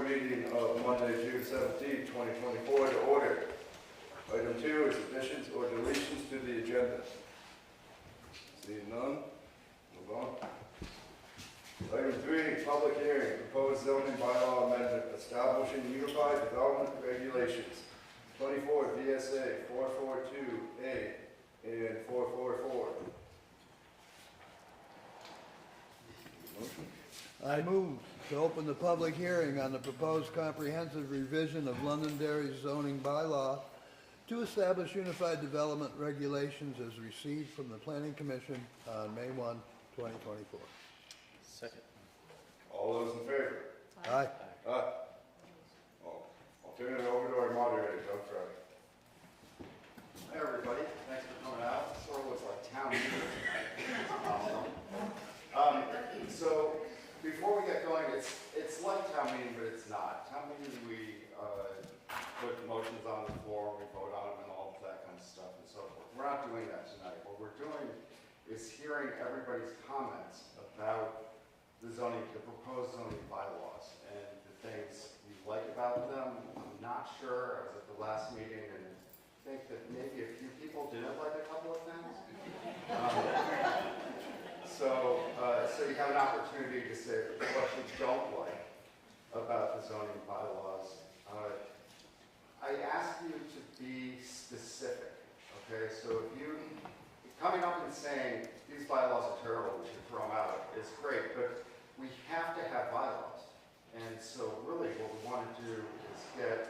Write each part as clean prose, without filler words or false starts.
meeting of Monday, June 17, 2024 to order. Item 2 is additions or deletions to the agenda. Seeing none, move on. Item 3, public hearing, proposed zoning bylaw amendment establishing unified development regulations, 24 VSA 442A and 444. Motion? I move to open the public hearing on the proposed comprehensive revision of Londonderry's zoning bylaw to establish unified development regulations as received from the Planning Commission on May 1, 2024. Second. All those in favor? Aye. Aye. I'll turn it over to our moderator, Doug Trout. Hi, everybody. Thanks for coming out. It sort of looks like town meeting tonight. Awesome. So before we get going, it's like town meeting, but it's not. Town meeting, we put motions on the floor, we vote on them, and all of that kind of stuff and so forth. We're not doing that tonight. What we're doing is hearing everybody's comments about the zoning, the proposed zoning bylaws, and the things we like about them. I'm not sure. I was at the last meeting and think that maybe a few people didn't like a couple of things. So you have an opportunity to say what you don't like about the zoning bylaws. I ask you to be specific, okay? So if you, coming up and saying these bylaws are terrible, we should throw them out, is great, but we have to have bylaws. And so really what we want to do is get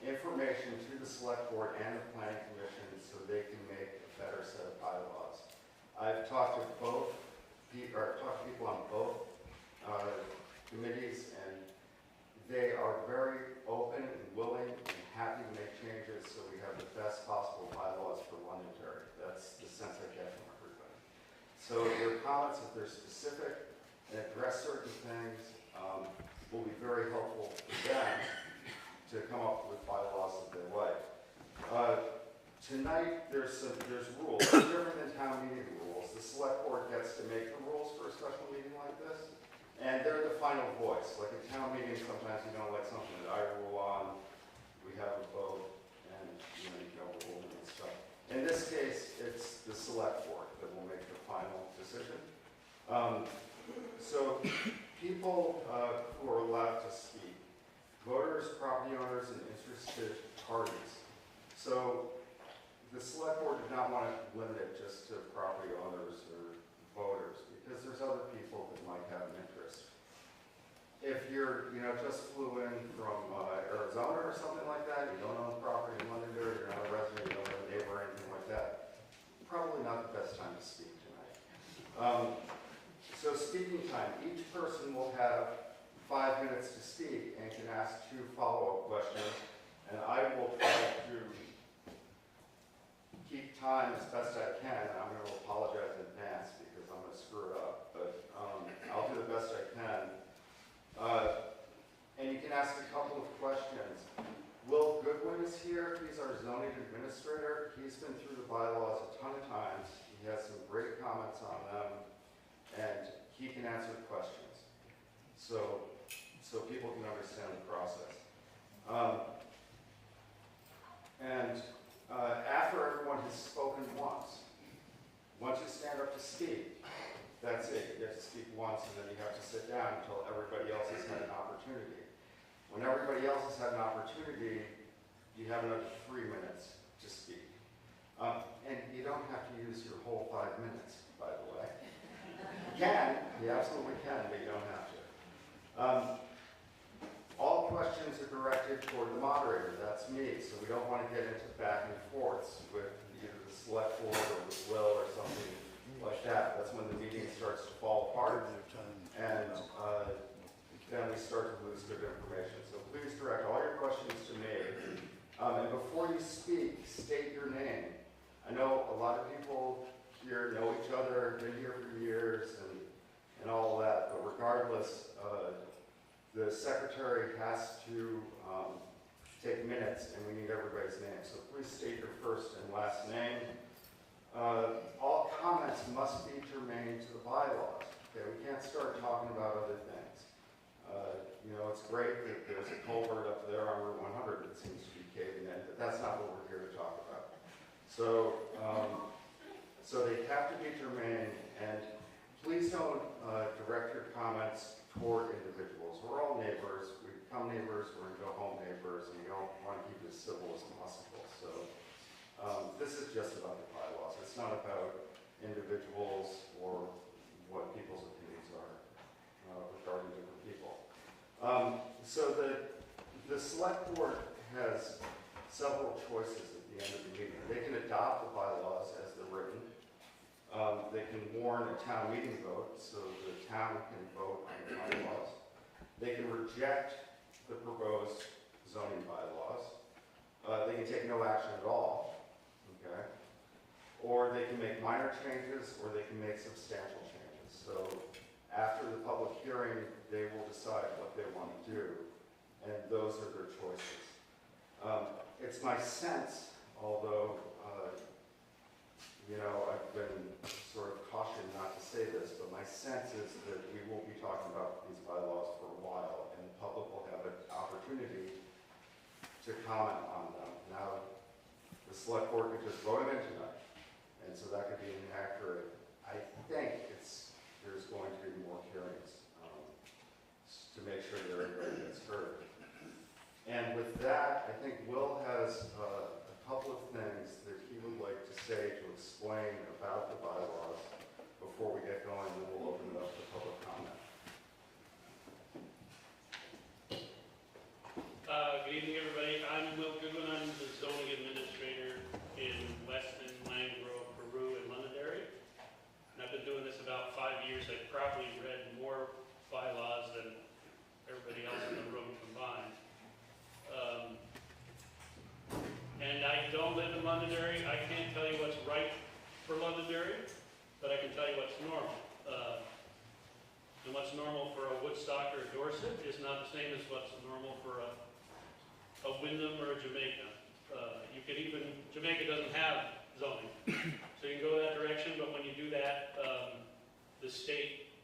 information to the select board and the planning commission so they can make a better set of bylaws. I've talked to people on both committees, and they are very open and willing and happy to make changes so we have the best possible bylaws for Londonderry. That's the sense I get from everybody. So their comments, if they're specific and address certain things, will be very helpful for them to come up with bylaws that they like. Tonight, there's rules, different than town meeting rules. The select board gets to make the rules for a special meeting like this, and they're the final voice. Like at town meetings, sometimes you don't like something that I rule on, we have a vote, and you know rule and stuff. In this case, it's the select board that will make the final decision. So people who are allowed to speak, voters, property owners, and interested parties. So the select board did not want to limit it just to property owners or voters because there's other people that might have an interest. If you're, just flew in from Arizona or something like that, you don't own property in Londonderry, you're not a resident, you don't have a neighbor or anything like that, probably not the best time to speak tonight. So speaking time, each person will have 5 minutes to speak and can ask 2 follow-up questions, and I will try to keep time as best I can, and I'm going to apologize in advance because I'm going to screw it up, but I'll do the best I can. And you can ask a couple of questions. Will Goodwin is here. He's our zoning administrator. He's been through the bylaws a ton of times. He has some great comments on them, and he can answer the questions so people can understand the process. After everyone has spoken once you stand up to speak, that's it. You have to speak once, and then you have to sit down until everybody else has had an opportunity. When everybody else has had an opportunity, you have another 3 minutes to speak. And you don't have to use your whole 5 minutes, by the way. You can, you absolutely can, but you don't have to. All questions are directed toward the moderator, that's me, so we don't want to get into back and forths with either the select board or with Will or something like that. That's when the meeting starts to fall apart, and then we start to lose good information. So please direct all your questions to me. And before you speak, state your name. I know a lot of people here know each other, been here for years, and all that, but regardless, the secretary has to take minutes, and we need everybody's name. So please state your first and last name. All comments must be germane to the bylaws. Okay, we can't start talking about other things. You know, it's great that there's a culvert up there on Route 100 that seems to be caving in, but that's not what we're here to talk about. So, so they have to be germane, and please don't direct your comments toward individuals. We're all neighbors, we become neighbors, we're gonna go home neighbors, and we don't want to keep it as civil as possible. So this is just about the bylaws. It's not about individuals or what people's opinions are regarding different people. So the select board has several choices at the end of the meeting. They can adopt the bylaws as they're written. They can warn a town meeting vote, so the town can vote on the bylaws. They can reject the proposed zoning bylaws. They can take no action at all, okay? Or they can make minor changes, or they can make substantial changes. So after the public hearing, they will decide what they want to do, and those are their choices. It's my sense, although, you know, I've been sort of cautioned not to say this, but my sense is that we will be talking about these bylaws for a while, and the public will have an opportunity to comment on them. Now, the select board could just vote them in tonight, and so that could be inaccurate. I think there's going to be more hearings to make sure that everybody gets heard. And with that, I think Will has a couple of things that he would like to say to explain about the bylaws before we get going, and then we'll open it up to public comment. Good evening, everybody. I'm Will Goodwin. I'm the zoning administrator in Weston, Langgrove, Peru, and Londonderry. And I've been doing this about 5 years. I've probably read more bylaws than everybody else in the room combined. And I don't live in Londonderry. I can't tell you what's right for Londonderry, but I can tell you what's normal. And what's normal for a Woodstock or a Dorset is not the same as what's normal for a Wyndham or a Jamaica. Jamaica doesn't have zoning, so you can go that direction, but when you do that, the state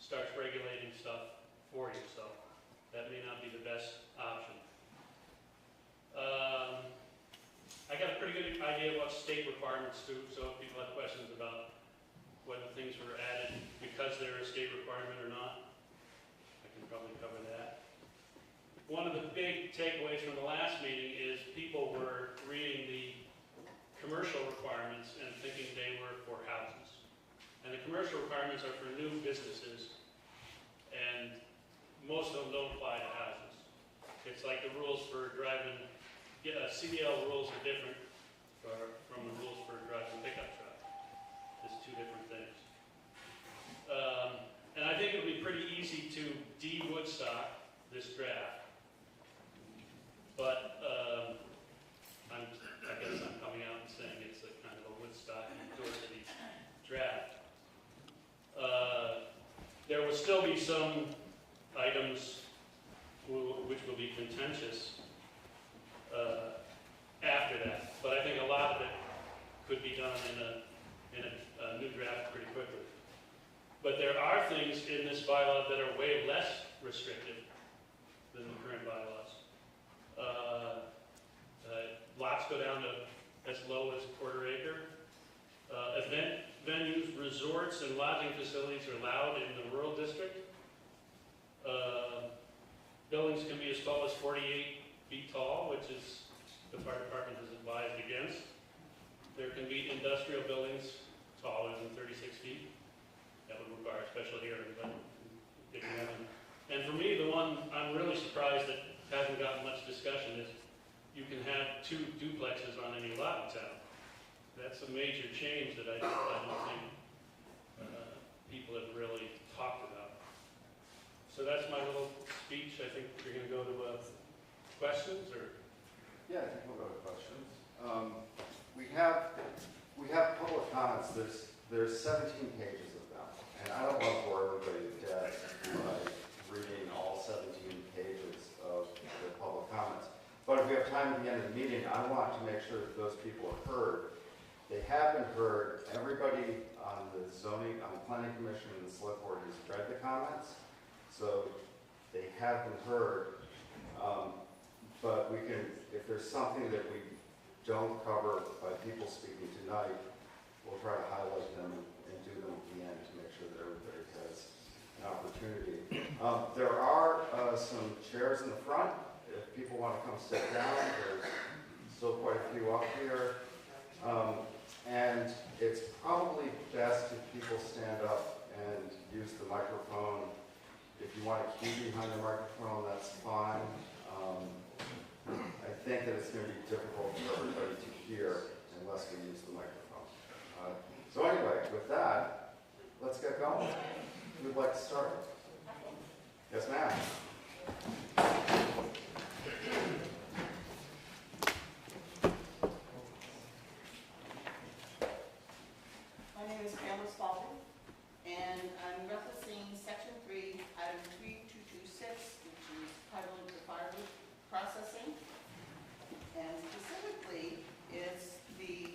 starts regulating stuff for you, so that may not be the best option. I got a pretty good idea of what state requirements do, so if people have questions about whether things were added because they're a state requirement or not, I can probably cover that. One of the big takeaways from the last meeting is people were reading the commercial requirements and thinking they were for houses. And the commercial requirements are for new businesses, and most of them don't apply to houses. It's like the rules for driving, CDL rules are different from the rules for driving a pickup truck. It's two different things. And I think it would be pretty easy to de-Woodstock this draft. But I guess I'm coming out and saying it's a kind of a Woodstock and Dorsey draft. There will still be some items which will be contentious after that, but I think a lot of it could be done in a new draft pretty quickly. But there are things in this bylaw that are way less restrictive than the current bylaws. Lots go down to as low as a quarter acre. Event venues, resorts, and lodging facilities are allowed in the rural district. Buildings can be as tall as 48 feet tall, which is the fire department has advised against. There can be industrial buildings taller than 36 feet. That would require a special hearing, but it can happen. And for me, the one I'm really surprised that hasn't gotten much discussion is you can have 2 duplexes on any lot in town. That's a major change that I don't think people have really talked about. So that's my little speech. I think we're going to go to questions, or? Yeah, I think we'll go to questions. We have public comments. There's 17 pages of them, and I don't want to bore everybody to death by reading all 17 pages of the public comments. But if we have time at the end of the meeting, I want to make sure that those people are heard. They have been heard. Everybody on the zoning, on the planning commission and the select board has read the comments. So they have been heard. But we can, if there's something that we don't cover by people speaking tonight, we'll try to highlight them and do them at the end to make sure that everybody has an opportunity. There are some chairs in the front. If people want to come sit down, there's still quite a few up here. And it's probably best if people stand up and use the microphone. If you want to queue behind the microphone, that's fine. I think that it's going to be difficult for everybody to hear unless we use the microphone. So anyway, with that, let's get going. Who'd like to start? Yes, ma'am. My name is Pamela Spalding, and I'm referencing Section 3, Item 3226, which is titled the firewood processing. And specifically, it's the,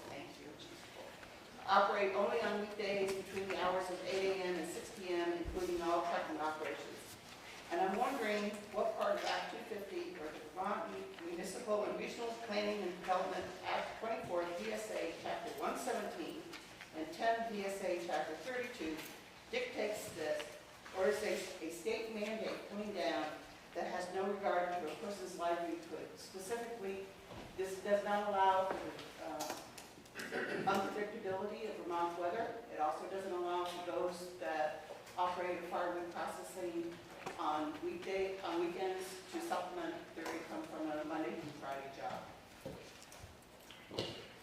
thank you, operate only on weekdays between the hours of 8 a.m. and 6 p.m., including all trucking operations. And I'm wondering what part of Act 250 or the Vermont Municipal and Regional Planning and Development Act 24, DSA Chapter 117, and 10 DSA Chapter 32 dictates this, or is a state mandate coming down that has no regard to a person's livelihood. Specifically, this does not allow for the unpredictability of Vermont weather. It also doesn't allow for those that operate firewood processing on weekends to supplement their income from a Monday through Friday job.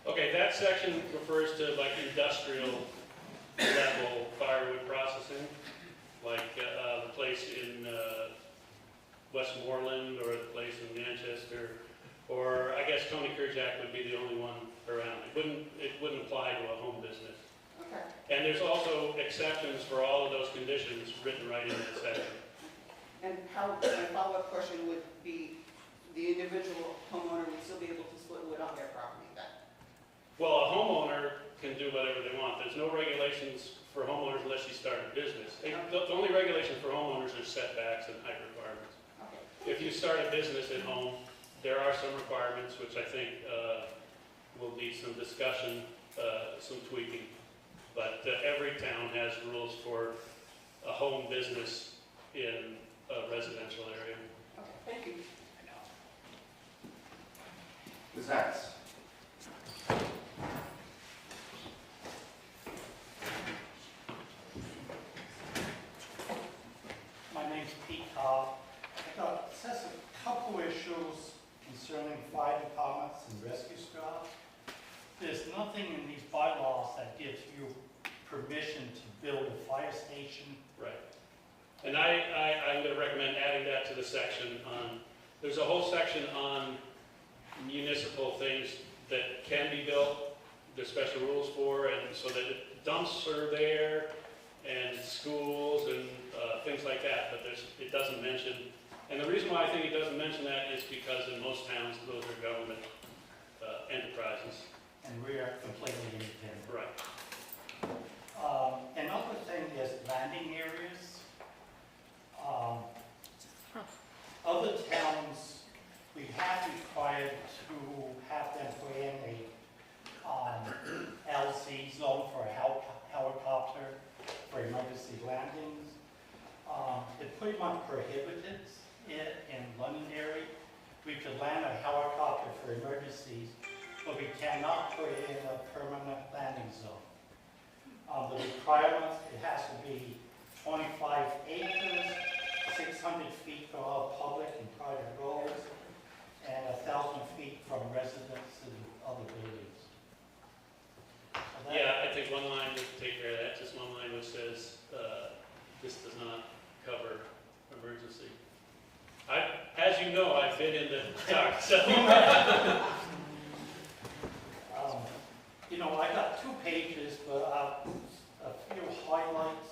Okay, that section refers to like industrial level firewood processing, like the place in Westmoreland or the place in Manchester, or I guess Tony Kerjack would be the only one around. It wouldn't apply to a home business. Okay. And there's also exceptions for all of those conditions written right in that section. And how, my follow-up question would be, the individual homeowner would still be able to split wood on their property then? Well, a homeowner can do whatever they want. There's no regulations for homeowners unless you start a business. The only regulations for homeowners are setbacks and height requirements. Okay. If you start a business at home, there are some requirements which I think will need some discussion, some tweaking. But every town has rules for a home business in a residential area. Okay, thank you. Who's next? My name's Pete Cobb. I got just a couple issues concerning fire departments and rescue squads. There's nothing in these bylaws that gives you permission to build a fire station. Right. And I'm going to recommend adding that to the section on, there's a whole section on municipal things that can be built, there's special rules for, and so that dumps are there, and schools and things like that, but it doesn't mention, and the reason why I think it doesn't mention that is because in most towns, those are government enterprises. And we are completely independent. Right. Another thing is landing areas. Other towns, we have required to have them put in a LC zone for a helicopter for emergency landings. It pretty much prohibited it in Londonderry. We could land a helicopter for emergencies, but we cannot put it in a permanent landing zone. The requirements, it has to be 25 acres, 600 feet from all public and private roads, and 1,000 feet from residents and other buildings. So Yeah, I think one line would take care of that, just one line which says, this does not cover emergency. As you know, I've been in the dark, so. You know, I got 2 pages, but a few highlights.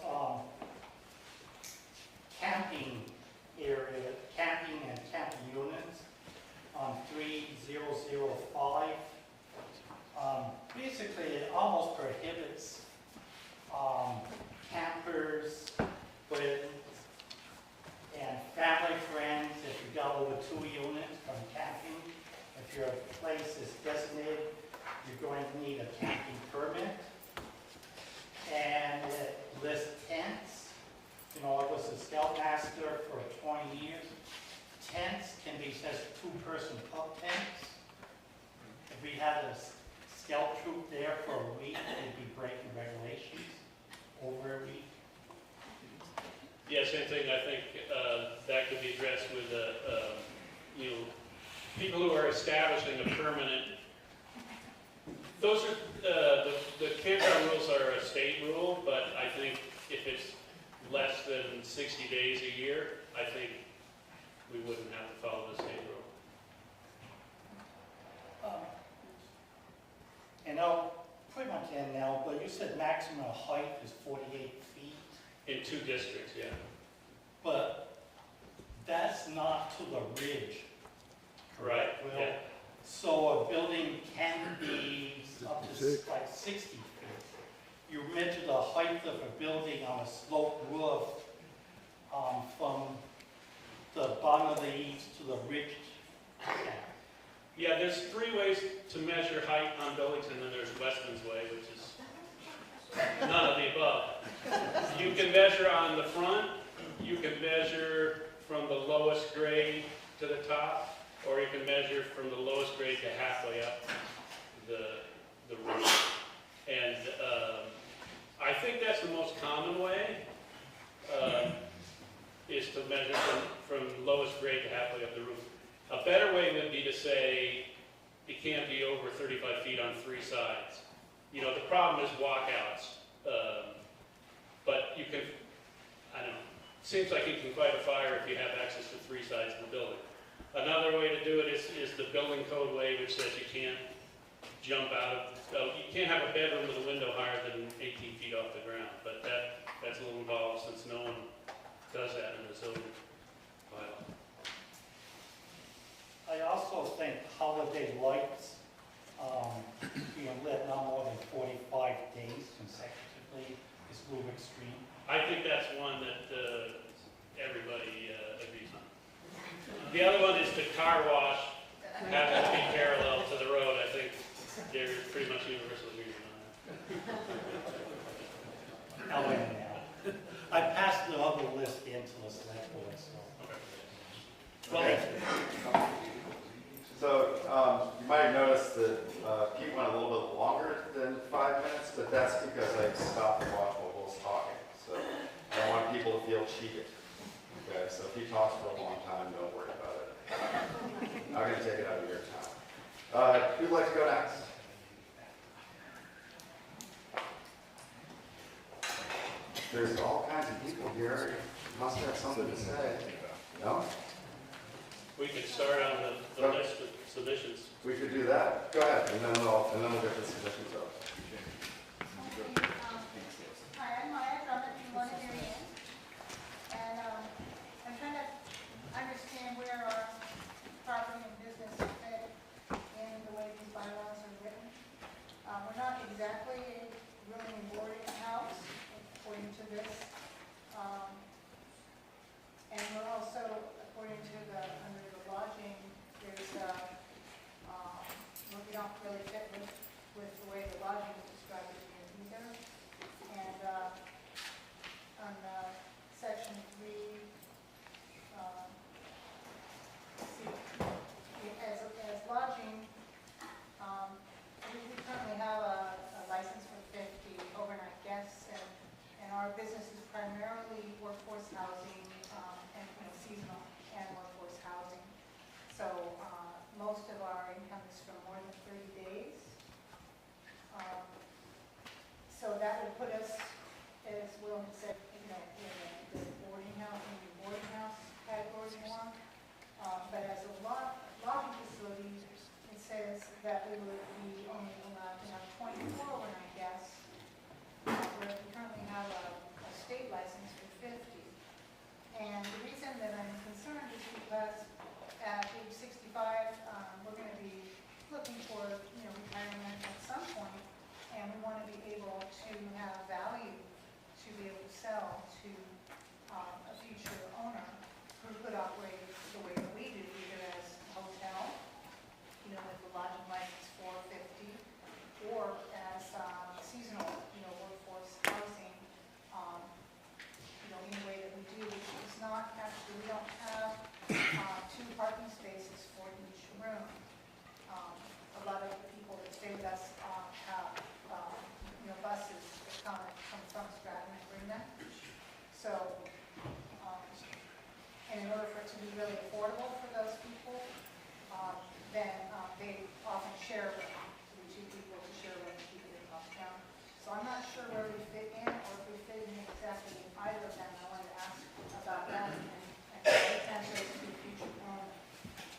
Camping area, camping and camping units on 3005. Basically, it almost prohibits campers, 2 units from camping. If your place is designated, you're going to need a camping permit. And it lists tents. You know, I was a scoutmaster for 20 years. Tents can be just two-person pub tents. If we had a scout troop there for a week, they'd be breaking regulations over a week. Yeah, same thing. I think that could be addressed with, you know, people who are establishing a permanent. Those are the campground rules are a state rule, but I think if it's less than 60 days a year, I think we wouldn't have to follow the state rule. And I'll pretty much end now, but you said maximum height is 48 feet, In 2 districts, yeah. but that's not to the ridge. Right, Well, yeah. so a building can be up to 56. like 60 feet. You measure the height of a building on a sloped roof from the bottom of the eaves to the ridge. Yeah, there's 3 ways to measure height on buildings, and then there's Weston's way, which is none of the above. You can measure on the front, you can measure from the lowest grade to the top, or you can measure from the lowest grade to halfway up the roof. And I think that's the most common way, is to measure from lowest grade to halfway up the roof. A better way would be to say it can't be over 35 feet on 3 sides. You know, the problem is walkouts. But you can, I don't know, seems like you can fight a fire if you have access to 3 sides of the building. Another way to do it is the building code way, which says you can't jump out of, you can't have a bedroom with a window higher than 18 feet off the ground. But that's a little involved since no one does that in the zoning bylaw. I also think holiday lights being lit not more than 45 days consecutively is a little extreme. I think that's one that everybody agrees on. The other one is the car wash having to be parallel to the road. I think they're pretty much universal agreement on that. Now, wait a minute. I passed the other list into the select board, so. Well, So, you might have noticed that Pete went a little bit longer than 5 minutes, but that's because I stopped and watched while Will's talking. So, I don't want people to feel cheated. Okay, so if he talks for a long time, don't worry about it. I'm not going to take it out of your time. Who'd like to go next? There's all kinds of people here. You must have something to say. No? we could start on the list of submissions. We could do that. Go ahead, and then we'll get the submissions up. Hi, I'm Maya from the Londonderry, and I'm trying to understand where our property and business fit in the way these bylaws are written. We're not exactly a room and boarding house, according to this. And we're also, according to under the lodging, there's, we don't really fit with the way the lodging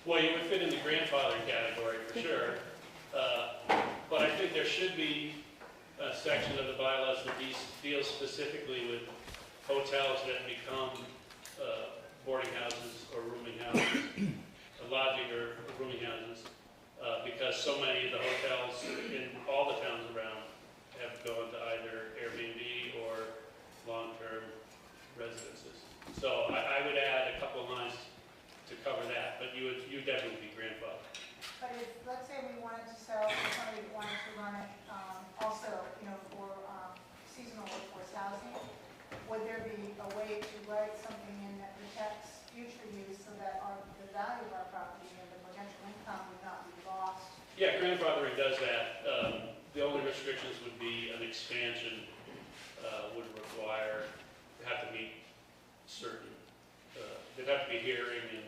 Well, you would fit in the grandfather category for sure. But I think there should be a section of the bylaws that deals specifically with hotels that become boarding houses or rooming houses, lodging or rooming houses, because so many of the hotels in all the towns around have gone to either Airbnb or long-term residences. So I would add a couple of lines to cover that, but you definitely be grandfathered. But if, let's say we wanted to sell, if somebody wanted to run it, also, for seasonal workforce housing, would there be a way to write something in that protects future use so that the value of our property and the potential income would not be lost? Yeah, grandfathering does that. The only restrictions would be an expansion would require, have to meet certain, there'd have to be hearing and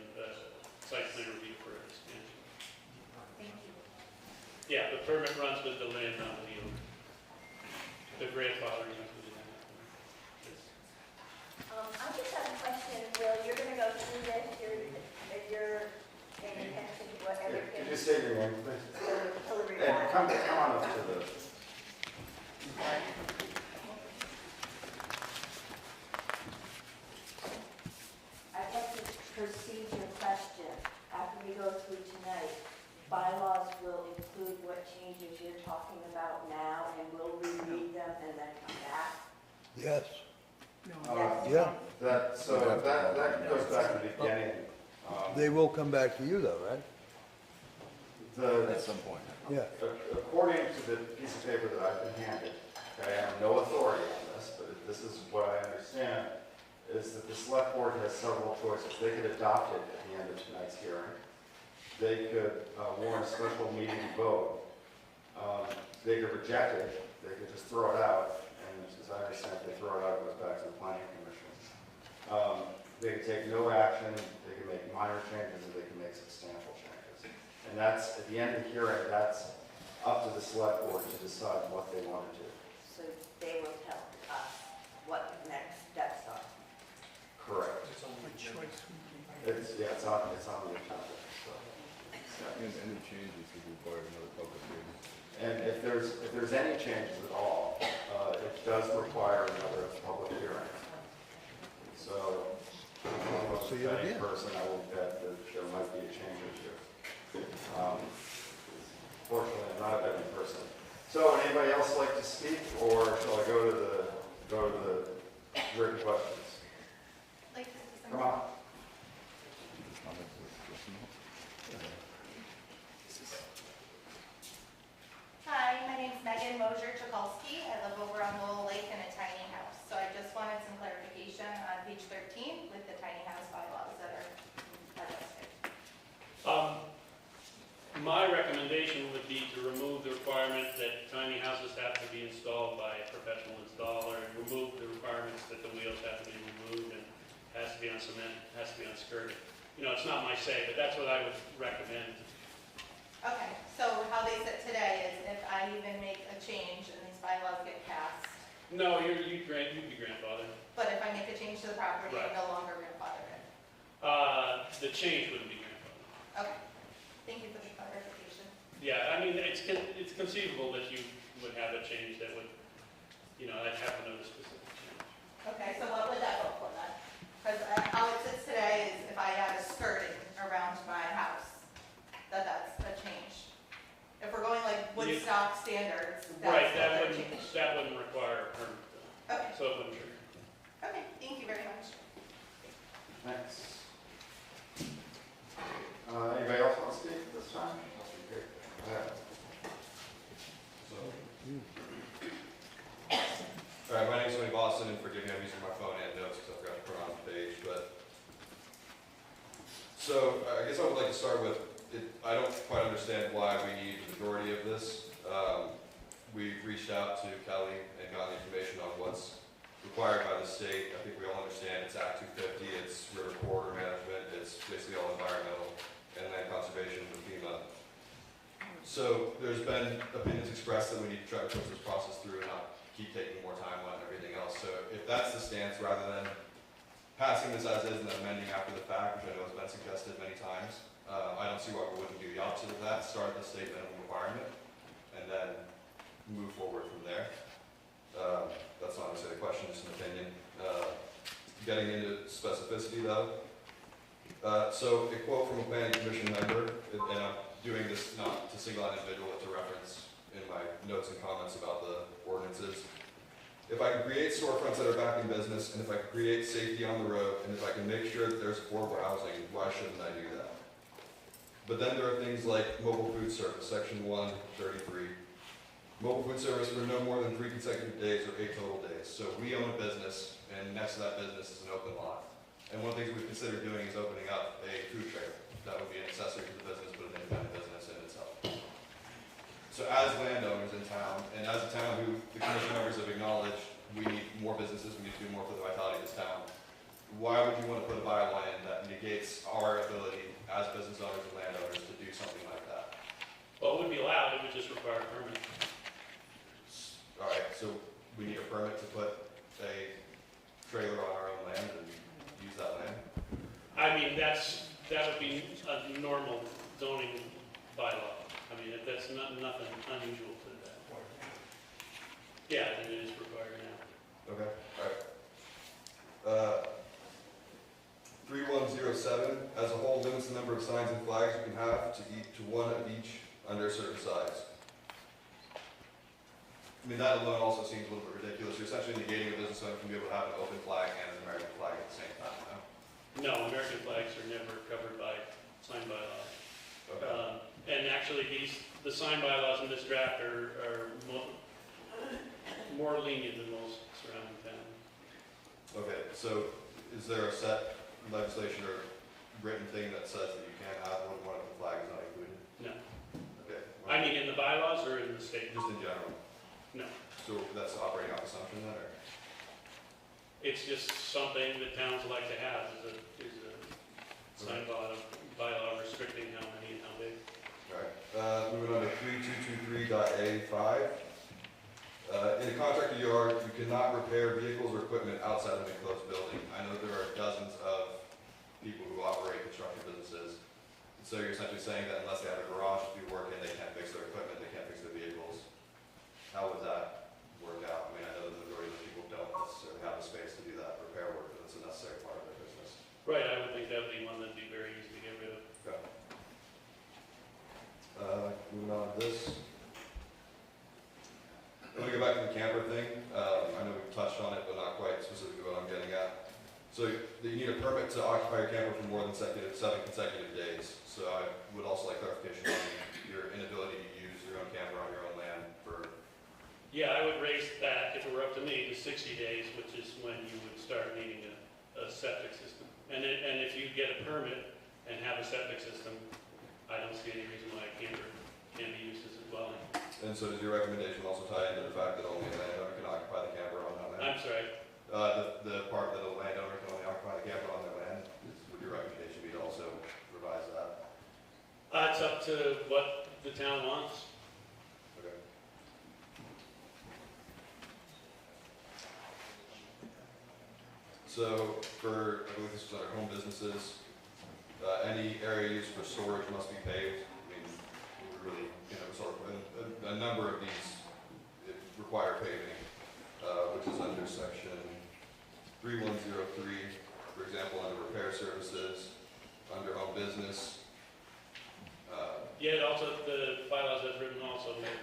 site plan review for an expansion. Thank you. Yeah, the permit runs with the land, not with the owner. The grandfathering runs with the land. I just have a question, Will, you're gonna go through this, you're paying attention to what Could everything. you say your name, please? Hillary And Watt. come on up to the, I'd like to proceed your question after we go through tonight. Bylaws will include what changes you're talking about now, and we'll reread them and then come back. Yes. Yes. Yeah. that goes back to the beginning. They will come back to you though, right? At some point. Yeah. According to the piece of paper that I've been handed, okay, I have no authority on this, but this is what I understand, is that the select board has several choices. They could adopt it at the end of tonight's hearing. They could warn a special meeting vote. They could reject it. They could just throw it out. And as I understand, if they throw it out, it goes back to the planning commission. They could take no action. They could make minor changes, or they can make substantial changes. And that's, at the end of the hearing, that's up to the select board to decide what they want to do. So they will tell us what the next steps are. Correct. It's, yeah, it's on the agenda. So. And any changes would require another public hearing. And if there's any changes at all, it does require another public hearing. So, if See you I'm a again. person, I will bet that there might be a change or two. Fortunately, I'm not a betting person. So, would anybody else like to speak, or shall I go to the written questions? Come on. Hi, my name's Megan Mosier-Chokolsky. I live over on Lowell Lake in a tiny house. So I just wanted some clarification on page 13 with the tiny house bylaws that are listed. My recommendation would be to remove the requirement that tiny houses have to be installed by a professional installer, and remove the requirements that the wheels have to be removed and has to be on cement, has to be on skirting. It's not my say, but that's what I would recommend. Okay, so how they sit today is if I even make a change and these bylaws get passed, No, you'd be grandfathered. but if I make a change to the property, Right. I'm no longer grandfathered in. The change wouldn't be grandfathered. Okay, thank you for the clarification. Yeah, I mean, it's conceivable that you would have a change that would, I'd have to know the specific change. Okay, so what would that look for then? Because how it sits today is if I add a skirting around my house, that's a change. If we're going like Woodstock standards, Right, that's that a change. wouldn't require a permit, Okay, so it wouldn't trigger. okay, thank you very much. Thanks. Anybody else want to speak this time? Okay, go ahead. All right, my name's Tony Boston, and forgive me, I'm using my phone and notes because I forgot to put it on the page, so I guess I would like to start with, I don't quite understand why we need the majority of this. We've reached out to Kelly and gotten information on what's required by the state. I think we all understand it's Act 250, it's river corridor management, it's basically all environmental and land conservation with FEMA. So there's been opinions expressed that we need to try to push this process through and not keep taking more time on everything else. So if that's the stance, rather than passing this as is and then amending after the fact, which I know has been suggested many times, I don't see why we wouldn't do the opposite of that, start at the state minimum requirement, and then move forward from there. That's not necessarily a question, just an opinion. Getting into specificity though. So a quote from a planning commission member, and I'm doing this not to single out an individual, but to reference in my notes and comments about the ordinances. If I can create storefronts that are back in business, and if I can create safety on the road, and if I can make sure that there's affordable housing, why shouldn't I do that? But then there are things like mobile food service, section 133. Mobile food service for no more than 3 consecutive days or 8 total days. So we own a business, and next to that business is an open lot. And one of the things we've considered doing is opening up a food trailer. That would be an accessory to the business, but an independent business in itself. So as landowners in town, and as a town who the commission members have acknowledged, we need more businesses, we need to do more for the vitality of this town. Why would you want to put a bylaw in that negates our ability as business owners and landowners to do something like that? Well, it would be allowed, it would just require a permit. All right, so we need a permit to put a trailer on our own land and use that land? I mean, that would be a normal zoning bylaw. I mean, that's nothing unusual to that. Yeah, it is required now. Okay, all right. 3107, as a whole, limits the number of signs and flags you can have to one of each under a certain size. I mean, that alone also seems a little bit ridiculous. You're essentially negating a business owner from being able to have an open flag and an American flag at the same time, no? No, American flags are never covered by sign bylaws. Okay. And actually, the sign bylaws in this draft are more lenient than most surrounding towns. Okay, so is there a set legislation or written thing that says that you can't have one of the flags not included? No. Okay. I mean, in the bylaws or in the state? Just in general? No. So that's operating off assumption then, or? It's just something that towns like to have, is a sign bylaw restricting how many and how big. Alright, moving on to 3223.A5. In a contractor yard, you cannot repair vehicles or equipment outside of an enclosed building. I know there are dozens of people who operate construction businesses. So you're essentially saying that unless they have a garage to do work in, they can't fix their equipment, they can't fix their vehicles. How would that work out? I mean, I know the majority of the people don't necessarily have the space to do that repair work, but it's a necessary part of their business. Right, I would think that would be one that'd be very easy to get rid of. Okay. Moving on to this. Let me go back to the camper thing. I know we've touched on it, but not quite specifically what I'm getting at. So you need a permit to occupy your camper for more than 7 consecutive days. So I would also like clarification on your inability to use your own camper on your own land for... Yeah, I would raise that, if it were up to me, to 60 days, which is when you would start needing a septic system. And if you get a permit and have a septic system, I don't see any reason why a camper can't be used as a dwelling. And so does your recommendation also tie into the fact that only a landowner can occupy the camper on that land? I'm sorry, The part that a landowner can only occupy the camper on their land, would your recommendation be to also revise that? it's up to what the town wants. Okay. So for, I believe this is under home businesses, any area used for storage must be paved. I mean, we really, sort of, a number of these require paving, which is under section 3103, for example, under repair services, under home business. Yeah, it also, the bylaws as written also make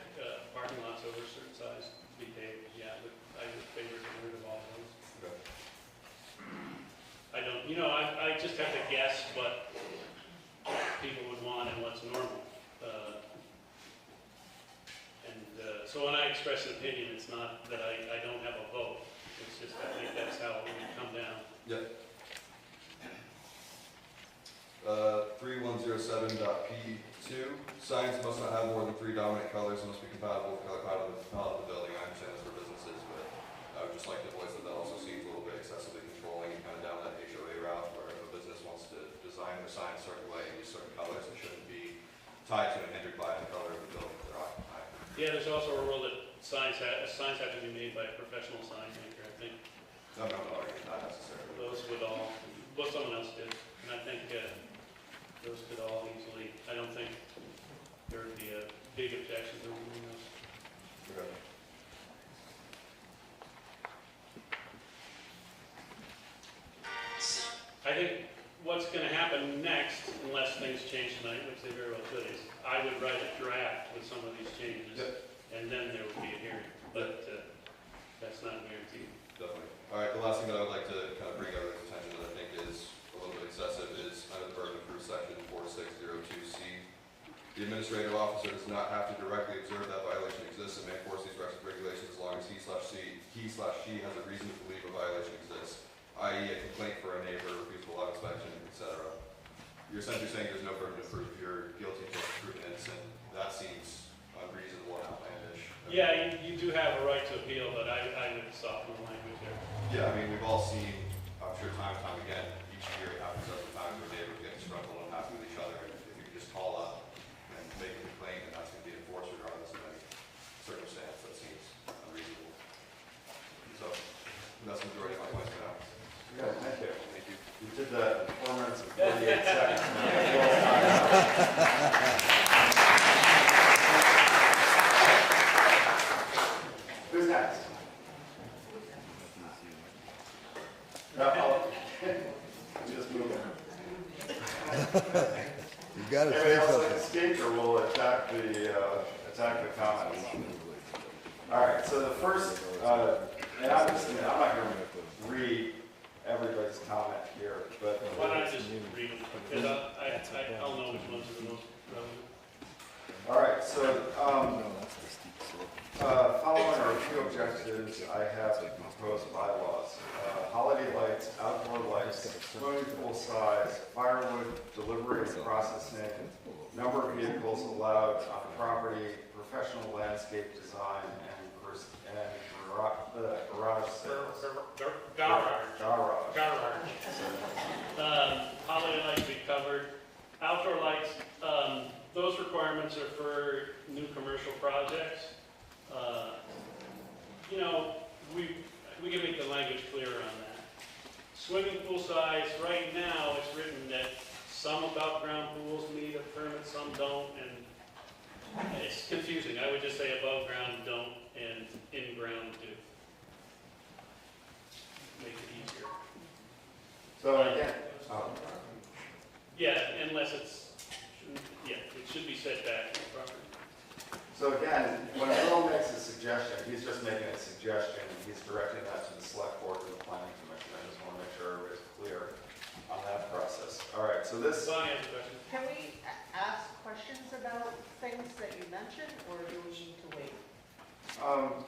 parking lots over a certain size to be paved. Yeah, but I would favor getting rid of all of those. Okay. I don't, I just have to guess what people would want and what's normal. So when I express an opinion, it's not that I don't have a vote. It's just I think that's how it would come down. Yep. 3107.P2, signs must not have more than 3 dominant colors and must be compatible with the color palette of the building. I understand this for businesses, but I would just like to voice that that also seems a little bit excessively controlling and kind of down that HOA route where if a business wants to design their sign a certain way and use certain colors, it shouldn't be tied to and hindered by the color of the building they're occupying. Yeah, there's also a rule that signs have to be made by a professional sign maker. I think I'm not arguing not necessarily. those would all, what someone else did, and I think those could all use big objections or anything else. Okay. I think what's gonna happen next, unless things change tonight, which they very well could, is I would write a draft with some of these changes. Yep. And then there would be a hearing, but, that's not guaranteed. Definitely. All right, the last thing that I would like to kind of bring everyone's attention that I think is a little bit excessive is under the burden of proof section 4602C. The administrative officer does not have to directly observe that violation exists and may enforce these regulations as long as he/she has a reason to believe a violation exists, i.e. a complaint for a neighbor, refusal of inspection, etc. You're essentially saying there's no burden of proof. You're guilty until proven innocent. That seems unreasonable and outlandish. Yeah, you do have a right to appeal, but I would soften the language there. Yeah, I mean, we've all seen, I'm sure time and time again, each year it happens several times where neighbors get disgruntled and unhappy with each other, and if you can just call up and make a complaint, and that's going to be enforced regardless of any circumstance, that seems unreasonable. So, that's the majority of my points for now. Yeah, thank you. Thank you. You did that in 4 minutes and 48 seconds. Well timed. Who's next? No, just move it. You gotta say Anybody else like something. to speak, or we'll attack the comments? All right, so the first, and I'm not going to read everybody's comment here, but. Why don't I just read them, because I'll know which ones are the most relevant. All right, so, following our few objectives, I have proposed bylaws. Holiday lights, outdoor lights, swimming pool size, firewood delivery and processing, number of vehicles allowed on property, professional landscape design, and garage sales. Garage. Holiday lights we covered. Outdoor lights, those requirements are for new commercial projects. You know, we can make the language clearer on that. Swimming pool size, right now, it's written that some above-ground pools need a permit, some don't, and it's confusing. I would just say above ground don't, and in-ground do. Make it easier. So again, Yeah, unless it's, yeah, it should be set back from the property. So again, when Bill makes a suggestion, he's just making a suggestion, and he's directing that to the select board and the planning commission. I just want to make sure everybody's clear on that process. All right, so this, Bonnie has a question. Can we ask questions about things that you mentioned, or do we need to wait?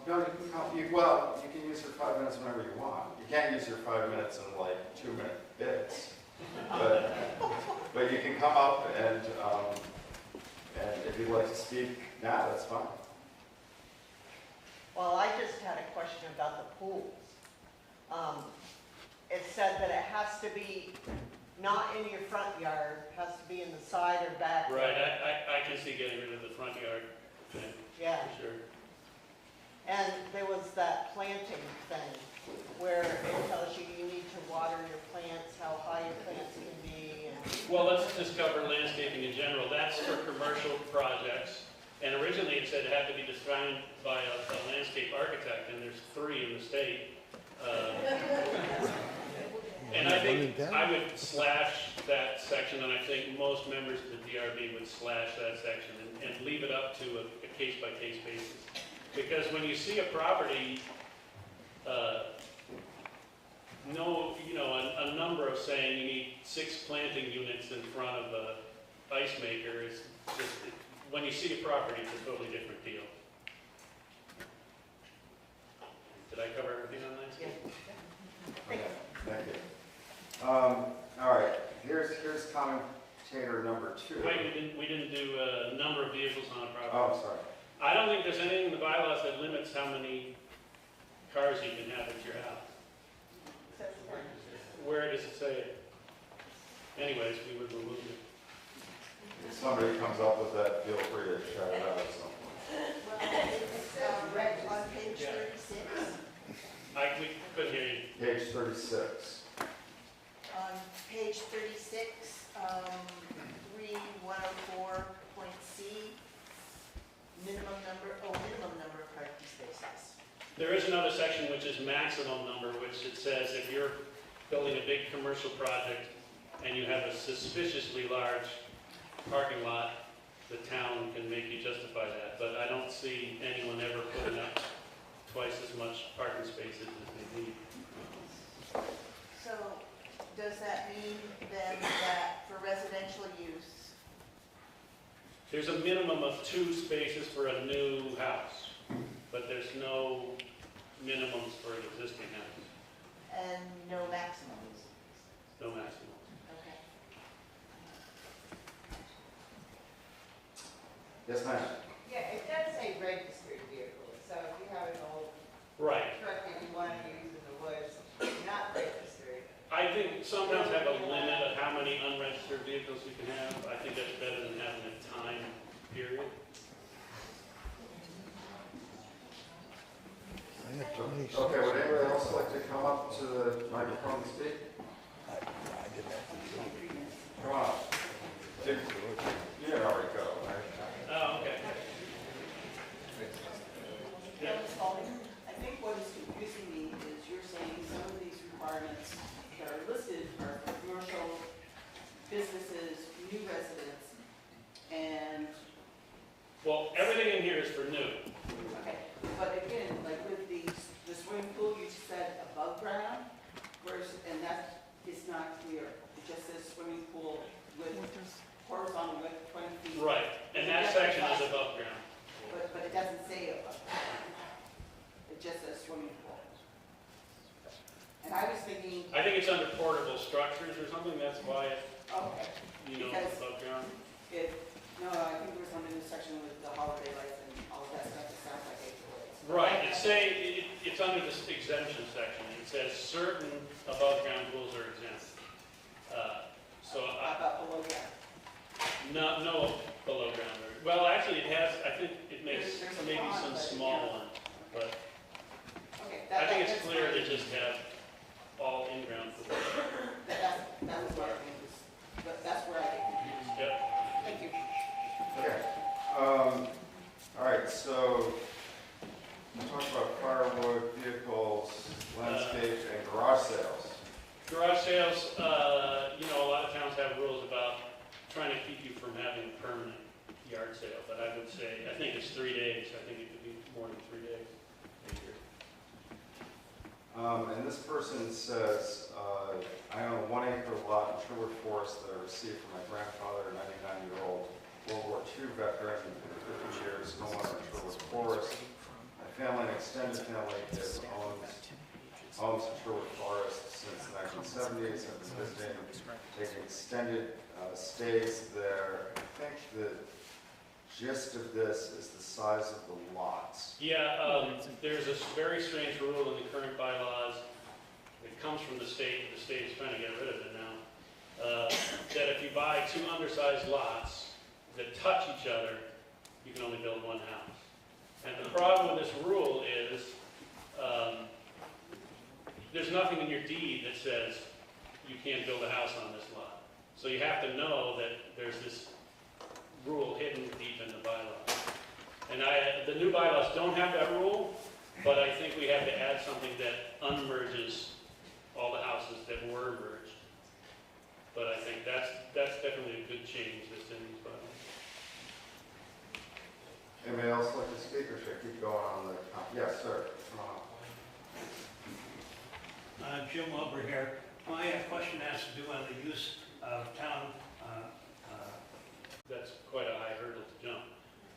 no, you can use your 5 minutes whenever you want. You can't use your 5 minutes in like 2-minute bits. But you can come up and if you'd like to speak now, that's fine. Well, I just had a question about the pools. It said that it has to be not in your front yard, has to be in the side or back. Right, I can see getting rid of the front yard thing, Yeah, for sure. and there was that planting thing where it tells you you need to water your plants, how high your plants can be, and Well, let's just cover landscaping in general. That's for commercial projects. And originally it said it had to be designed by a landscape architect, and there's 3 in the state. And I think I would slash that section, and I think most members of the DRB would slash that section and leave it up to a case-by-case basis. Because when you see a property, a number of saying you need 6 planting units in front of a ice maker is just, when you see a property, it's a totally different deal. Did I cover everything on landscape? Thank you. All right, here's commentator number 2. Wait, we didn't do number of vehicles on a property. Oh, sorry. I don't think there's anything in the bylaws that limits how many cars you can have at your house. Where does it say it? Anyways, we would remove it. If somebody comes up with that, feel free to shout it out at some point. Well, on page 36, We couldn't hear you. Page 36. on page 36, 3104.c, minimum number of parking spaces. There is another section which is maximum number, which it says if you're building a big commercial project and you have a suspiciously large parking lot, the town can make you justify that. But I don't see anyone ever putting up twice as much parking spaces as they need. So does that mean then that for residential use, There's a minimum of 2 spaces for a new house, but there's no minimums for an existing house, and no maximums? no maximum. Okay. Yes, ma'am? Yeah, it does say registered vehicles, so if you have an old Right. truck that you want to use in the woods, not registered. I think some towns have a limit of how many unregistered vehicles you can have. I think that's better than having a time period. I got 26. Okay, would anybody else like to come up to the microphone and speak? Come on. You didn't already go, right? Oh, okay. I think what is confusing me is you're saying some of these requirements that are listed are for commercial businesses, new residents, and, Well, everything in here is for new. okay, but again, like with the swimming pool, you said above ground, whereas, and that is not clear. It just says swimming pool with horizontal width 20 feet. Right, and that section is above ground. But it doesn't say above ground. It just says swimming pool. And I was thinking, I think it's under portable structures or something, that's why, okay, it's above ground. no, I think there was one in the section with the holiday lights and all of that stuff. It sounds like HOAs. Right, it's under this exemption section. It says certain above ground pools are exempt. How about below ground? No below ground. Well, actually, it has, I think it makes There's a maybe pond, some but, small yeah. ones, but Okay, I think that's it's clear fine. to just have all in-ground pools. That was what I think was, but that's where I get confused. Yep. Thank you. Okay. All right, so we talked about firewood, vehicles, landscape, and garage sales. Garage sales, a lot of towns have rules about trying to keep you from having a permanent yard sale, but I would say, I think it's 3 days. I think it could be more than 3 days a year. And this person says, I own a 1-acre lot in Sherwood Forest that I received from my grandfather, a 99-year-old World War II veteran, 50 years, no longer in Sherwood Forest. My family and extended family has owned homes in Sherwood Forest since the 1970s. I've been visiting, taking extended stays there. I think the gist of this is the size of the lots. Yeah, there's a very strange rule in the current bylaws. It comes from the state. The state is trying to get rid of it now. That if you buy 2 undersized lots that touch each other, you can only build 1 house. And the problem with this rule is there's nothing in your deed that says you can't build a house on this lot. So you have to know that there's this rule hidden deep in the bylaws. And the new bylaws don't have that rule, but I think we have to add something that unmerges all the houses that were merged. But I think that's definitely a good change that's in these bylaws. Anybody else like to speak, or should I keep going on the, yes, sir. Come on. Jim Wilbur here. My question has to do on the use of town. That's quite a high hurdle to jump.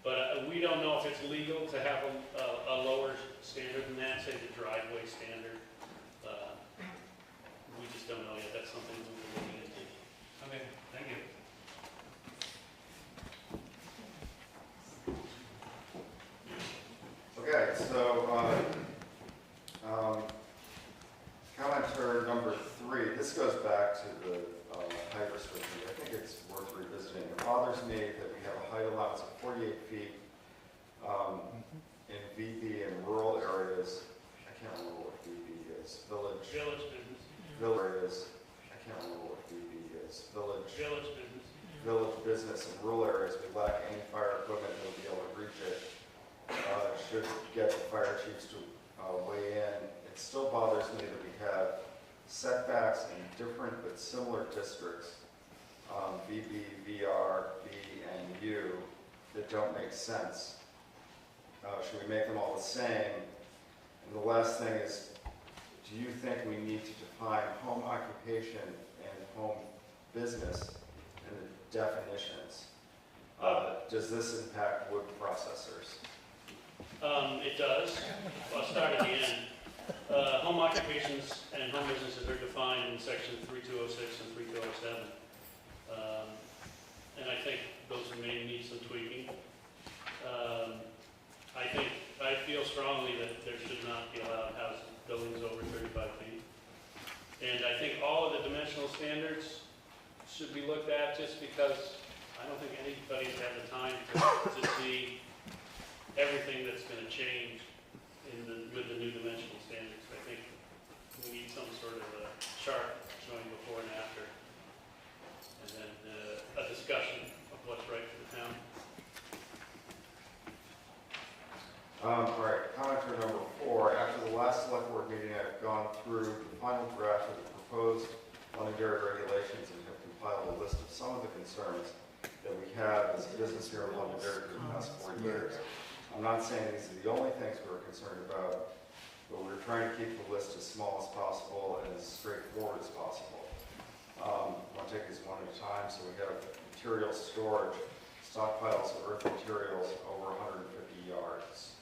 But we don't know if it's legal to have a lower standard than that, say the driveway standard. We just don't know yet. That's something we're looking into. Okay, thank you. Okay, so, commenter number 3, this goes back to the height restriction. I think it's worth revisiting. It bothers me that we have a height allowance of 48 feet in VB in rural areas. I can't remember what VB is. Village business. Village areas. I can't remember what VB is. Village. Village business. village business in rural areas, we lack any fire equipment that will be able to reach it. Should get the fire chiefs to weigh in. It still bothers me that we have setbacks in different but similar districts, VB, VR, B, and U, that don't make sense. Should we make them all the same? And the last thing is, do you think we need to define home occupation and home business in the definitions? Does this impact wood processors? It does. I'll start at the end. Home occupations and home businesses are defined in section 3206 and 3207. And I think those may need some tweaking. I feel strongly that there should not be allowed house buildings over 35 feet. And I think all of the dimensional standards should be looked at, just because I don't think anybody's had the time to see everything that's going to change with the new dimensional standards. I think we need some sort of a chart showing before and after, and then a discussion of what's right for the town. All right, commenter number 4. After the last select board meeting, I've gone through the final draft of the proposed Londonderry regulations and have compiled a list of some of the concerns that we have as a business here in Londonderry for the past 4 years. I'm not saying these are the only things we're concerned about, but we're trying to keep the list as small as possible and as straightforward as possible. I'll take these one at a time. So we have material storage, stockpiles of earth materials over 150 yards.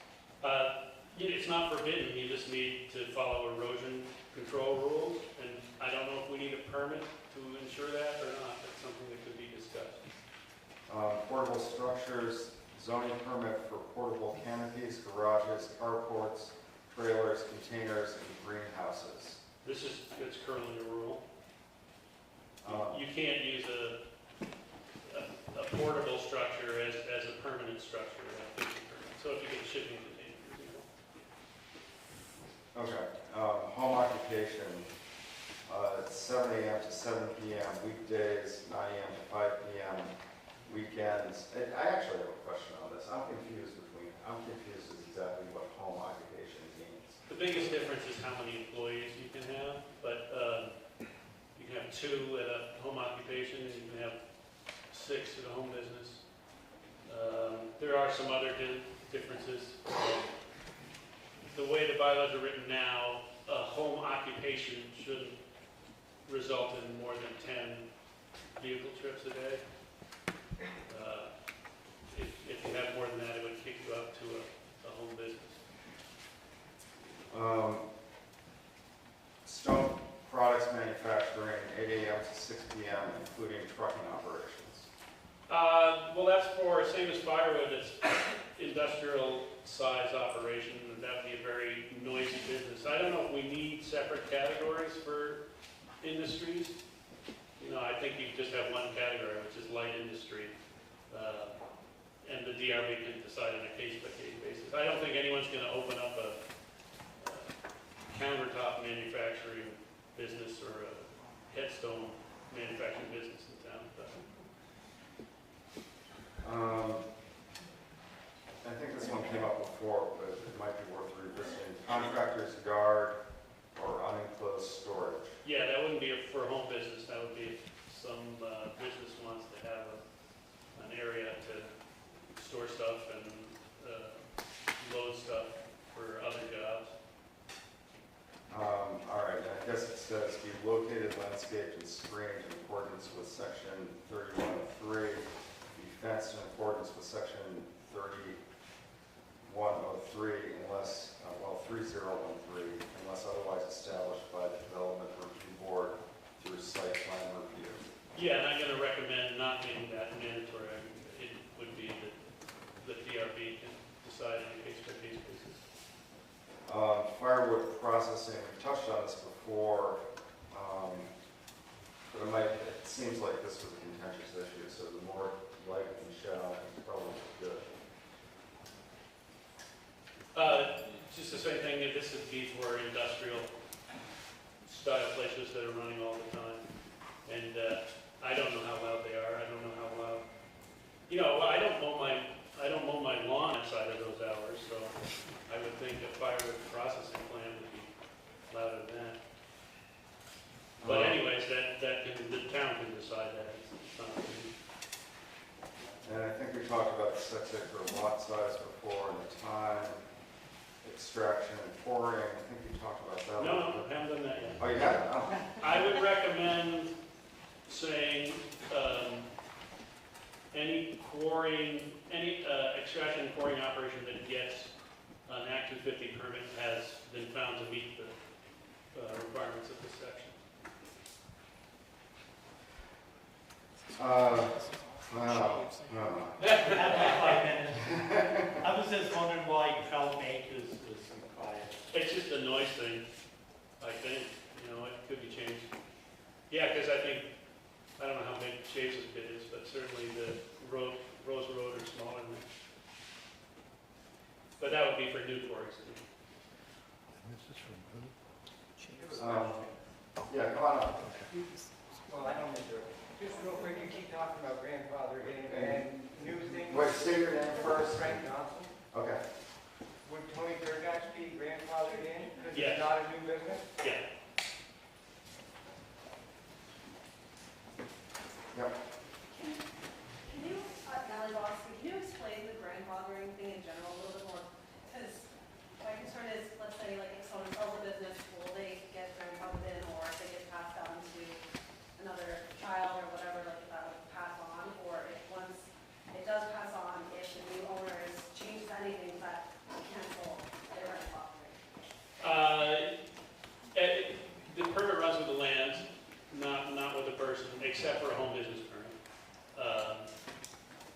It's not forbidden, you just need to follow erosion control rules, and I don't know if we need a permit to ensure that or not. That's something that could be discussed. Portable structures, zoning permit for portable canopies, garages, carports, trailers, containers, and greenhouses. It's currently a rule. You can't use a portable structure as a permanent structure. So if you get a shipping container, for example. Okay, home occupation, 7 a.m. to 7 p.m., weekdays, 9 a.m. to 5 p.m., weekends. I actually have a question on this. I'm confused as exactly what home occupation means. The biggest difference is how many employees you can have, but you can have 2 at a home occupation, and you can have 6 at a home business. There are some other differences. The way the bylaws are written now, a home occupation shouldn't result in more than 10 vehicle trips a day. If you have more than that, it would kick you up to a home business. Stone products manufacturing, 8 a.m. to 6 p.m., including trucking operations. Well, that's for, same as firewood, it's industrial size operation, and that would be a very noisy business. I don't know if we need separate categories for industries. I think you just have one category, which is light industry. And the DRB can decide on a case-by-case basis. I don't think anyone's going to open up a countertop manufacturing business or a headstone manufacturing business in town. I think this one came up before, but it might be worth revisiting. Contractor's yard or unenclosed storage. Yeah, that wouldn't be for a home business. That would be if some business wants to have an area to store stuff and load stuff for other jobs. All right, I guess it says be located, landscaped, and screened in accordance with section 3103. Be fenced in accordance with section 3103 unless, 3013, unless otherwise established by the Development Review Board through site plan review. Yeah, and I'm going to recommend not making that mandatory. I mean, it would be that the DRB can decide on a case-by-case basis. Firewood processing, we touched on this before, but it seems like this was a contentious issue, so the more light and shall is probably good. Just the same thing, this would be for industrial style places that are running all the time. And I don't know how loud they are. I don't know how talked about the 6 acre lot size before and the time, extraction and pouring. I think you talked about that. No, I haven't done that yet. Oh, you haven't? Oh. I would recommend saying, any quarrying, any extraction and quarrying operation that gets an Act 250 permit has been found to meet the requirements of this section. Wow. Five minutes. I was just wondering why 12 acres was required. It's just a noise thing, I think, you know, it could be changed. Yeah, because I think, I don't know how big Chase's bit is, but certainly the Rose Road are smaller than that. But that would be for new quarries. This is from who? Yeah, come on up. Well, I don't need to. Just real quick, you keep talking about grandfather and new things. Wait, state your name first. Frank Johnson. Okay. Would Tony Durgash be grandfathered in? Because Yes. it's not a new business? Yeah. Yep. Can you, Natalie Bosky, can you explain the grandfathering thing in general a little bit more? Because my concern is, let's say, like, if someone sells a business, will they get grandfathered in, or if they get passed down to another child or whatever, like, that would pass on? Or if once it does pass on, if the new owners change anything that cancel their grandfathering? The permit runs with the land, not with the person, except for a home business permit.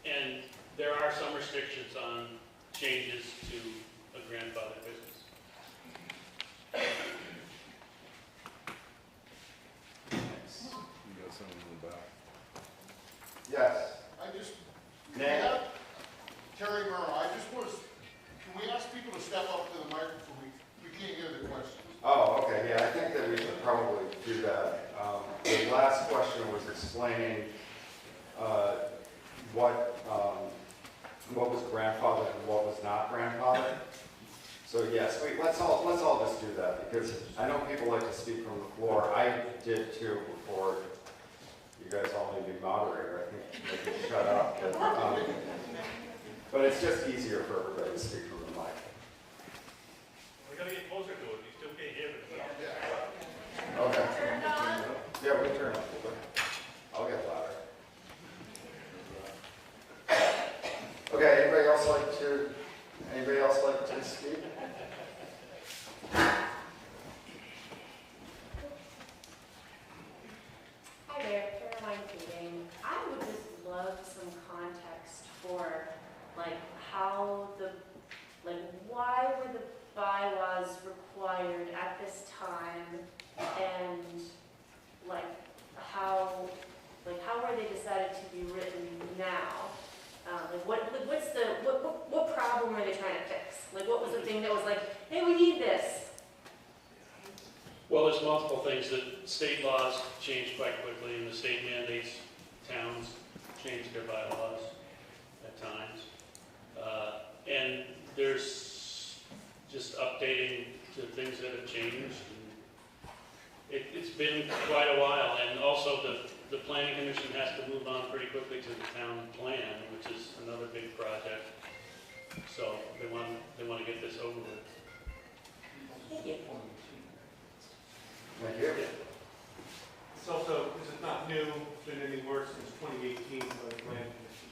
And there are some restrictions on changes to a grandfather business. You got someone in the back. Yes. I just, Name? Terry Merle, I just was, can we ask people to step up to the microphone? We can't hear the questions. Oh, okay, yeah, I think that we should probably do that. The last question was explaining what was grandfathered and what was not grandfathered. So yes, let's all just do that, because I know people like to speak from the floor. I did too before you guys all made me moderator. I think they can shut up. But it's just easier for everybody to speak from the mic. We gotta get closer to it, you still can't hear it. Okay. Yeah, we turn up. I'll get louder. Okay, anybody else like to speak? Hi there, Caroline Keating. I would just love some context for, like, why were the bylaws required at this time, and, how were they decided to be written now? What problem were they trying to fix? Like, what was the thing that was like, hey, we need this? Well, there's multiple things. The state laws change quite quickly, and the state mandates towns change their bylaws at times. And there's just updating to things that have changed. It's been quite a while, and also the planning commission has to move on pretty quickly to the town plan, which is another big project. So they want to get this over with. Thank you. Thank you. It's also, this is not new, it's been any worse since 2018 by the Plan Commission.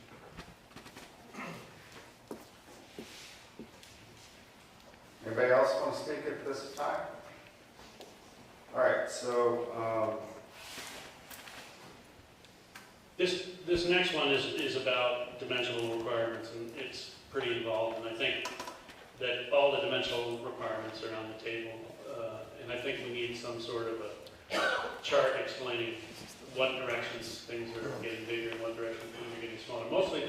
Anybody else want to speak at this time? All right, so, This next one is about dimensional requirements, and it's pretty involved, and I think that all the dimensional requirements are on the table, and I think we need some sort of a chart explaining what directions things are getting bigger and what directions things are getting smaller. Mostly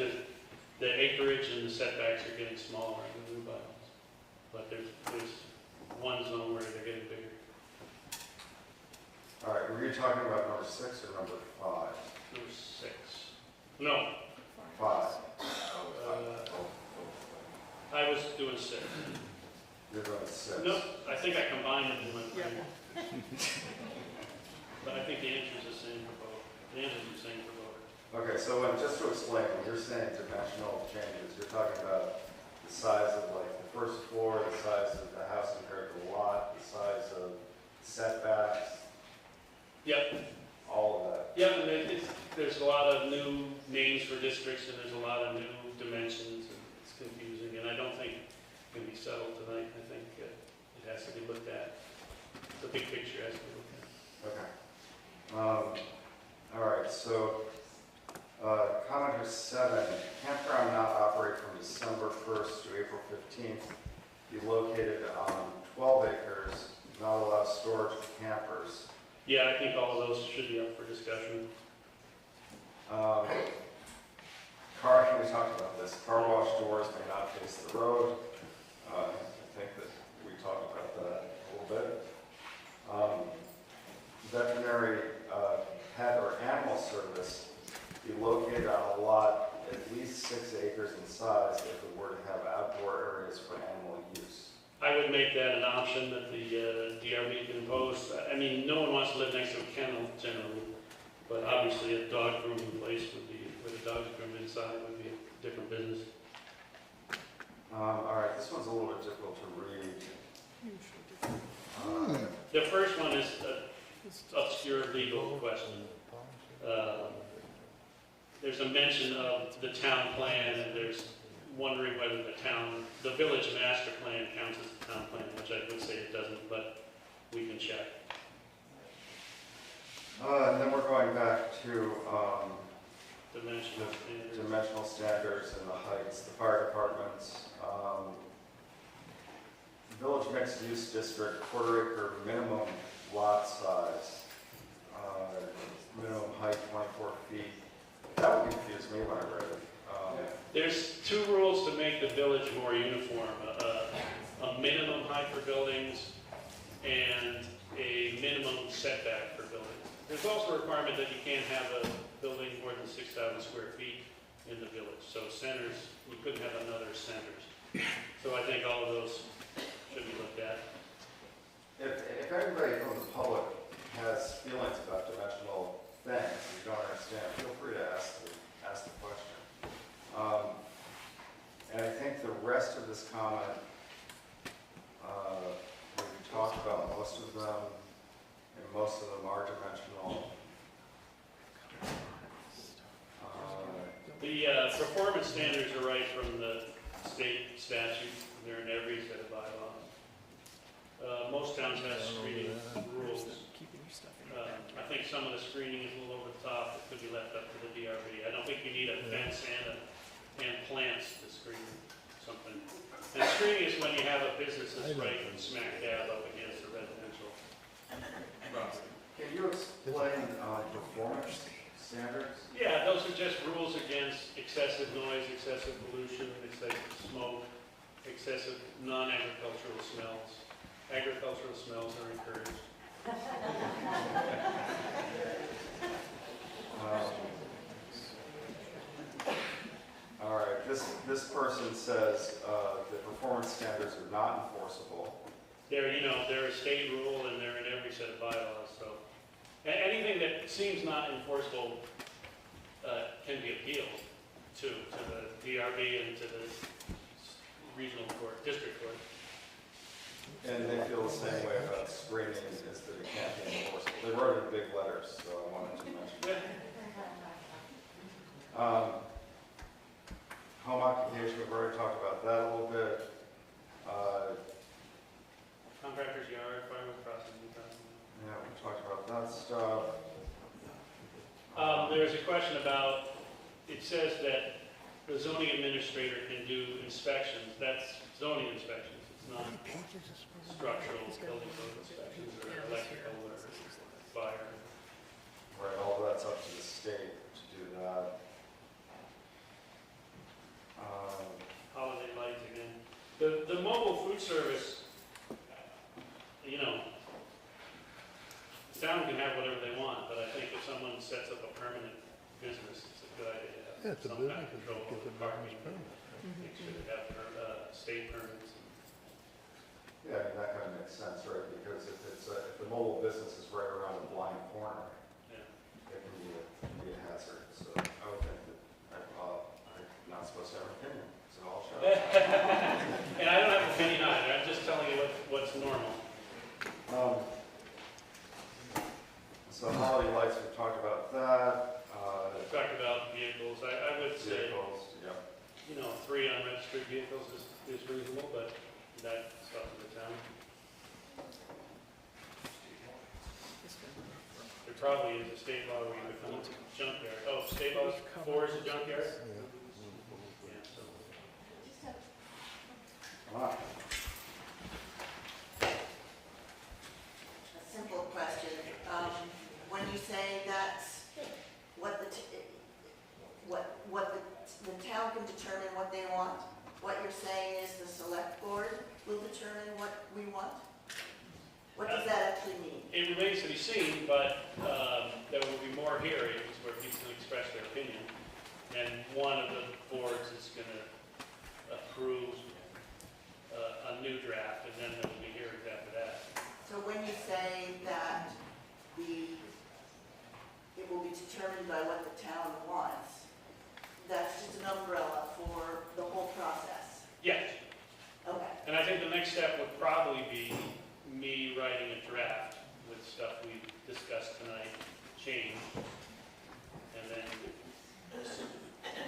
the acreage and the setbacks are getting smaller in the new bylaws, but there's one zone where they're getting bigger. all right, were you talking about number 6 or number 5? Number 6. No, 5. I was doing 6. You're doing 6. No, I think I combined them in my brain. But I think the answer is the same for both. The answer is the same for both. Okay, so just to explain, when you're saying dimensional changes, you're talking about the size of like the first floor, the size of the house compared to the lot, the size of setbacks, Yep, all of that. yep, and there's a lot of new names for districts, and there's a lot of new dimensions, and it's confusing, and I don't think it can be settled tonight. I think it has to be looked at. The big picture has to be looked at. Okay. All right, so, commenter 7, campground not operate from December 1st to April 15th, be located on 12 acres, not allow storage for campers. Yeah, I think all of those should be up for discussion. We talked about this, car wash doors may not face the road. I think that we talked about that a little bit. Veterinary pet or animal service be located on a lot at least 6 acres in size if it were to have outdoor areas for animal use. I would make that an option that the DRB can impose. I mean, no one wants to live next to a kennel generally, but obviously a dog grooming place would be, where the dogs groomed inside would be a different business. All right, this one's a little bit difficult to read. The first one is an obscure legal question. There's a mention of the town plan, and there's wondering whether the village master plan counts as the town plan, which I would say it doesn't, but we can check. And then we're going back to Dimensional standards. dimensional standards and the heights, the fire departments. Village mixed use district, quarter-acre minimum lot size, minimum height 24 feet. That would confuse me when I read it. There's two rules to make the village more uniform. A minimum height for buildings and a minimum setback for buildings. There's also a requirement that you can't have a building more than 6,000 square feet in the village. So centers, you couldn't have another centers. So I think all of those should be looked at. If anybody from the public has feelings about dimensional things you don't understand, feel free to ask the question. And I think the rest of this comment, we talked about most of them, and most of them are dimensional. The performance standards are right from the state statute. They're in every set of bylaws. Most towns have screening rules. I think some of the screening is a little over the top. It could be left up to the DRB. I don't think you need a fence and plants to screen something. And screening is when you have a business that's right smack dab up against a residential property. Can you explain performance standards? Yeah, those are just rules against excessive noise, excessive pollution, excessive smoke, excessive non-agricultural smells. Agricultural smells are encouraged. All right, this person says that performance standards are not enforceable. They're a state rule and they're in every set of bylaws, so. Anything that seems not enforceable can be appealed to the DRB and to the regional court, district court. And they feel the same way about screening, is that it can't be enforceable. They wrote it in big letters, so I wanted to mention that. Home occupation, we've already talked about that a little bit. Contractor's yard, firewood processing. Yeah, we talked about that stuff. There's a question about, it says that the zoning administrator can do inspections. That's zoning inspections. It's not structural building code inspections or electrical or fire. Right, all of that's up to the state to do that. Holiday lights again. The mobile food service, the town can have whatever they want, but I think if someone sets up a permanent business, it's a good idea to Yeah, have it's a some business, kind of control it's over a parking. business permit. Make sure they have state permits. Yeah, I mean, that kind of makes sense, right? Because if the mobile business is right around the blind corner, Yeah. it can be a hazard, so, you know, 3 unregistered vehicles is reasonable, but that's up to the town. There probably is a state law where you become a junkyard. Oh, state law 4 is a junkyard? Yeah, so. Wow. A simple question. When you say that's what the town can determine what they want, what you're saying is the select board will determine what we want? What does that actually mean? It remains to be seen, but there will be more hearings where people can express their opinion. And one of the boards is going to approve a new draft, and then there will be hearings after that. So when you say that it will be determined by what the town wants, that's just an umbrella for the whole process? Yes. Okay. And I think the next step would probably be me writing a draft with stuff we discussed tonight, change, and then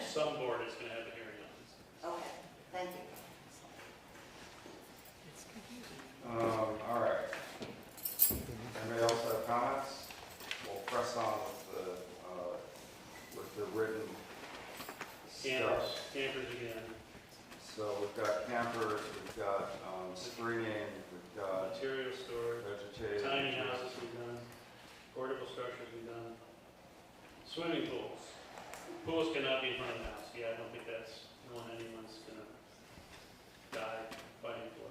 some board is going to have a hearing on it. Okay, thank you. All right. Anybody else have comments? We'll press on with the written stuff. Campers again. So we've got campers, we've got screening, we've got Material storage, vegetative. tiny houses we've done, portable structures we've done, swimming pools. Pools cannot be in front of the house. Yeah, I don't think that's one anyone's gonna die fighting for.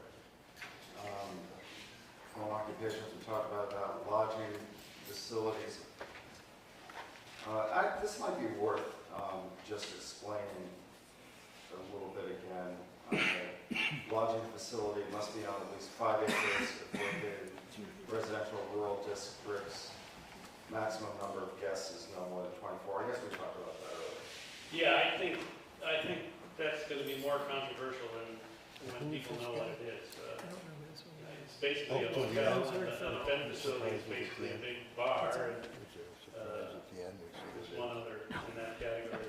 Home occupations, we talked about that, lodging facilities. This might be worth just explaining a little bit again. Lodging facility must be on at least 5 acres if located in residential rural districts. Maximum number of guests is no more than 24. I guess we talked about that earlier. Yeah, I think that's gonna be more controversial than when people know what it is. It's basically a hotel, an event facility is basically a big bar, and there's one other in that category.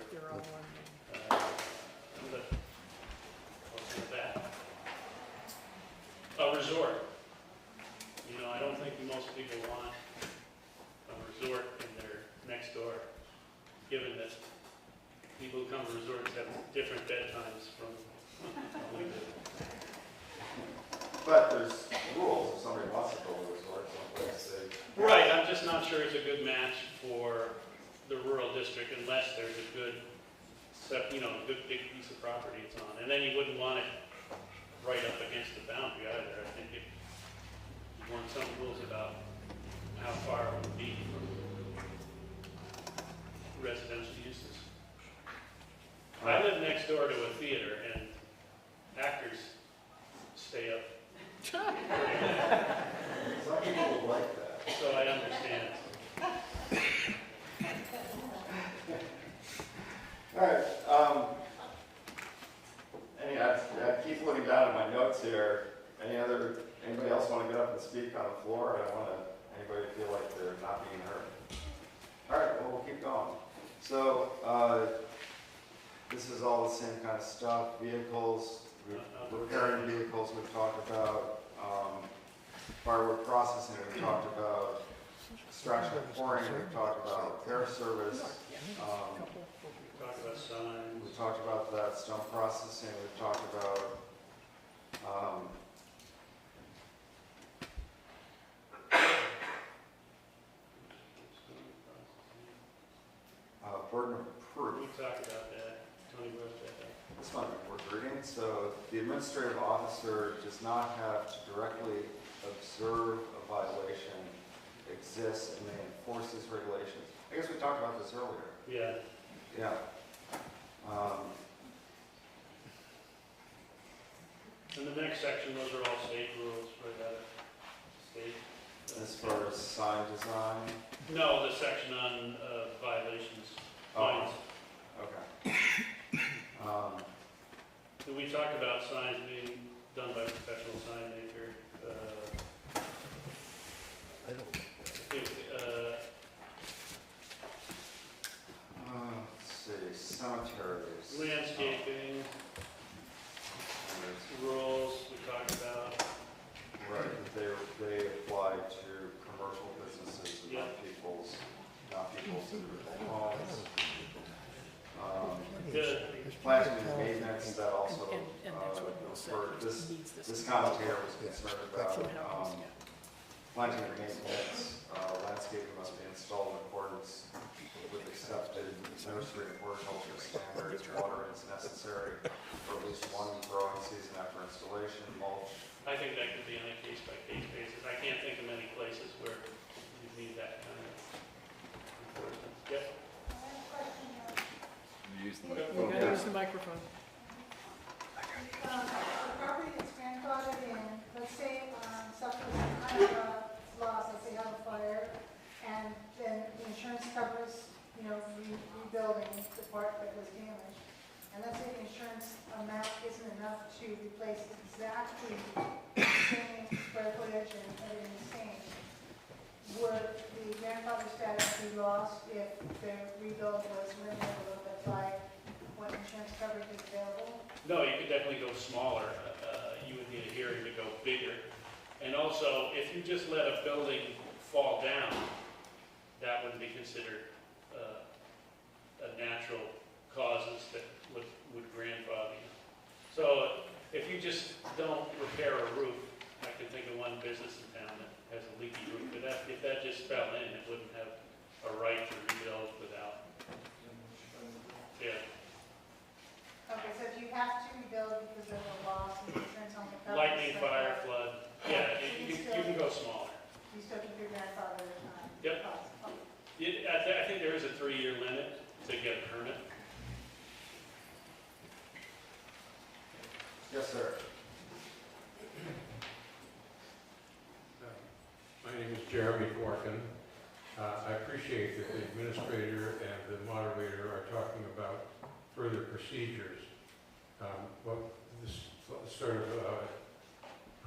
But what's with that? A resort. You know, I don't think most people want a resort in their next door, given that people who come to resorts have different bedtimes from we do. But there's rules. If somebody wants to build a resort someplace, they... Right, I'm just not sure it's a good match for the rural district unless there's a good, good big piece of property it's on. And then you wouldn't want it right up against the boundary either. I think you want some rules about how far it would be from residential uses. I live next door to a theater, and actors stay up. Some people would like that. So I understand. All right. I keep looking down at my notes here. Anybody else want to get up and speak on the floor? I don't want anybody to feel like they're not being heard. All right, well, we'll keep going. So, this is all the same kind of stuff. Vehicles, repairing vehicles we've talked about. Firework processing we've talked about. Extraction and pouring we've talked about. Repair service. Talk about signs. We talked about that. Stone processing we've talked about. Burden of proof. We talked about that. Tony wrote that. This might be worth reading. So the administrative officer does not have to directly observe a violation, exists, and may enforce his regulations. I guess we talked about this earlier. Yeah. Yeah. In the next section, those are all state rules for that state. As far as sign design. No, the section on violations. Fines. Okay. We talked about signs being done by a professional sign maker. I don't think Let's see, cemeteries. Landscaping. Yeah. not people's homes. Good. Planting and maintenance, that also, for this commentator was concerned about, planting and maintenance, landscaping must be installed in accordance with accepted nursery and horticulture standards. Watering is necessary for at least one growing season after installation. Mulch. I think that could be on a case-by-case basis. I can't think of many places where you need that kind of enforcement. Yep. I have a question, You gotta use the microphone. the property that's grandfathered in, let's say, suffers some kind of a loss, let's say have a fire, and then the insurance covers, rebuilding the part that was damaged. And let's say the insurance amount isn't enough to replace exactly the same square footage and everything the same. Would the grandfather status be lost if the rebuild was limited a little bit by what insurance coverage is available? No, you could definitely go smaller. You would need a hearing to go bigger. And also, if you just let a building fall down, that wouldn't be considered a natural causes that would grandfather you. So if you just don't repair a roof, I can think of one business in town that has a leaky roof, but if that just fell in, it wouldn't have a right to rebuild without. Yeah. Okay, so if you have to rebuild because of a loss and insurance on the coverage. Lightning, fire, flood, yeah, you can go smaller. You still keep your grandfather Yep. cost. Okay. I think there is a 3-year limit to get a permit. Yes, sir. My name is Jeremy Gorkin. I appreciate that the administrator and the moderator are talking about further procedures. Well, this sort of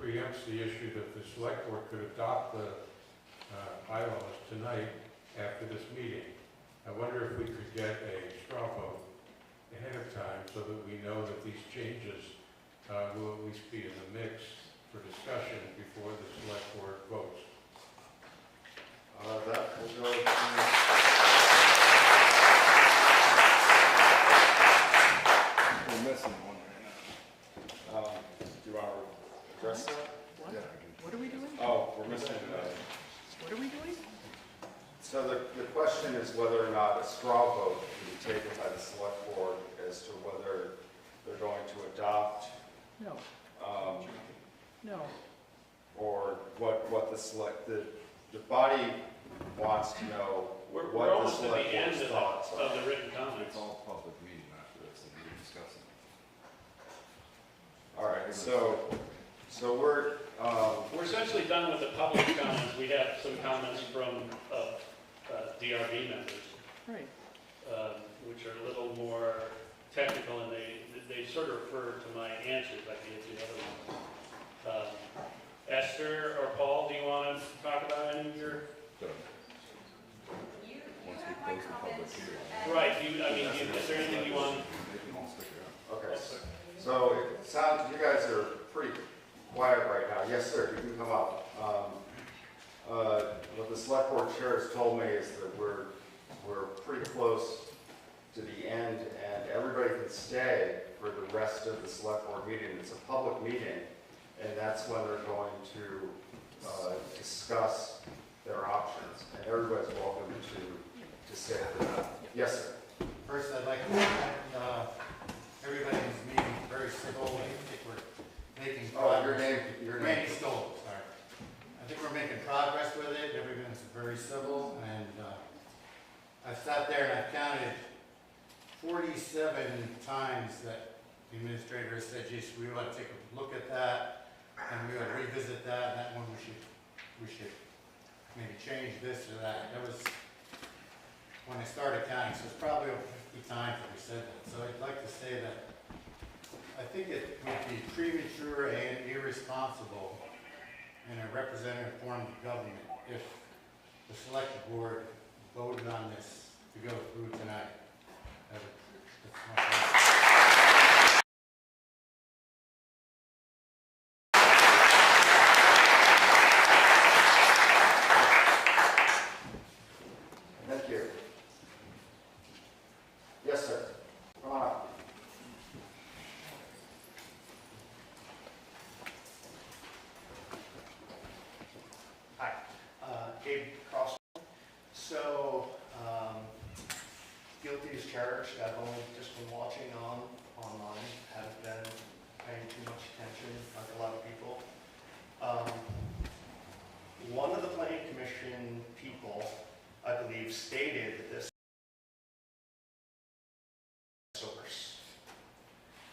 preempts the issue that the select board could adopt the bylaws tonight after this meeting. I wonder if we could get a straw vote ahead of time so that we know that these changes will at least be in the mix for discussion before the select board votes. That will go to... We're missing one right now. Do you want to address that? What? Yeah, I can. What are we doing? Oh, we're missing... What are we doing? So the question is whether or not a straw vote can be taken by the select board as to whether they're going to adopt, No, no. or what the body wants to know We're what the almost at the select end board's thoughts of are. the written comments. It's all public meeting after this, and we're discussing. All right, so we're, We're essentially done with the public comments. We have some comments from DRB members, Right. which are a little more technical, and they sort of refer to my answers I gave the other ones. Esther or Paul, do you want to talk about any of your? You Once have we my close the public comments. hearing. Right, is there anything you want? They can all stick around. okay. So it sounds, you guys are pretty quiet right now. Yes, sir, you can come up. What the select board chair has told me is that we're pretty close to the end, and everybody can stay for the rest of the select board meeting. It's a public meeting, and that's when they're going to discuss their options, and everybody's welcome to stay for that. Yes, sir. First, I'd like to thank everybody in this meeting, very civil. I think we're making Oh, progress. your name. Randy Stoll, sorry. I think we're making progress with it. Everyone's very civil, and I sat there and I counted 47 times that the administrator has said, geez, we ought to take a look at that, and we ought to revisit that, and that one we should maybe change this or that. That was when I started counting, so it's probably over 50 times that we said that. So I'd like to say that I think it would be premature and irresponsible in a representative form of government if the select board voted on this to go through tonight. That's my point. researched, I've only just been watching online, haven't been paying too much attention like a lot of people. One of the planning commission people, I believe, stated that this source.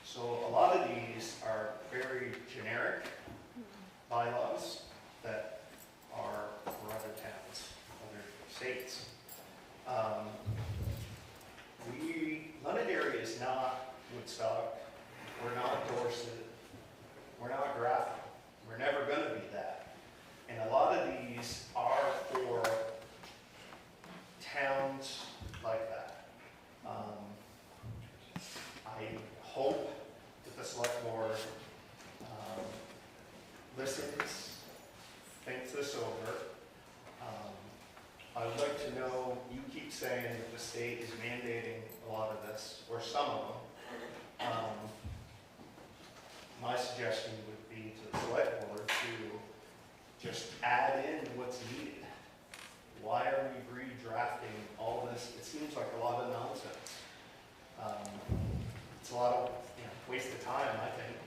So a lot of these are very generic bylaws that are for other towns, other states. Londonderry is not Woodstock, we're not Dorset, we're not Grafton, we're never going to be that. And a lot of these are for towns like that. I hope that the select board listens, thinks this over. I would like to know, you keep saying that the state is mandating a lot of this, or some of them. My suggestion would be to the select board to just add in what's needed. Why are we redrafting all this? It seems like a lot of nonsense. It's a lot of waste of time, I think.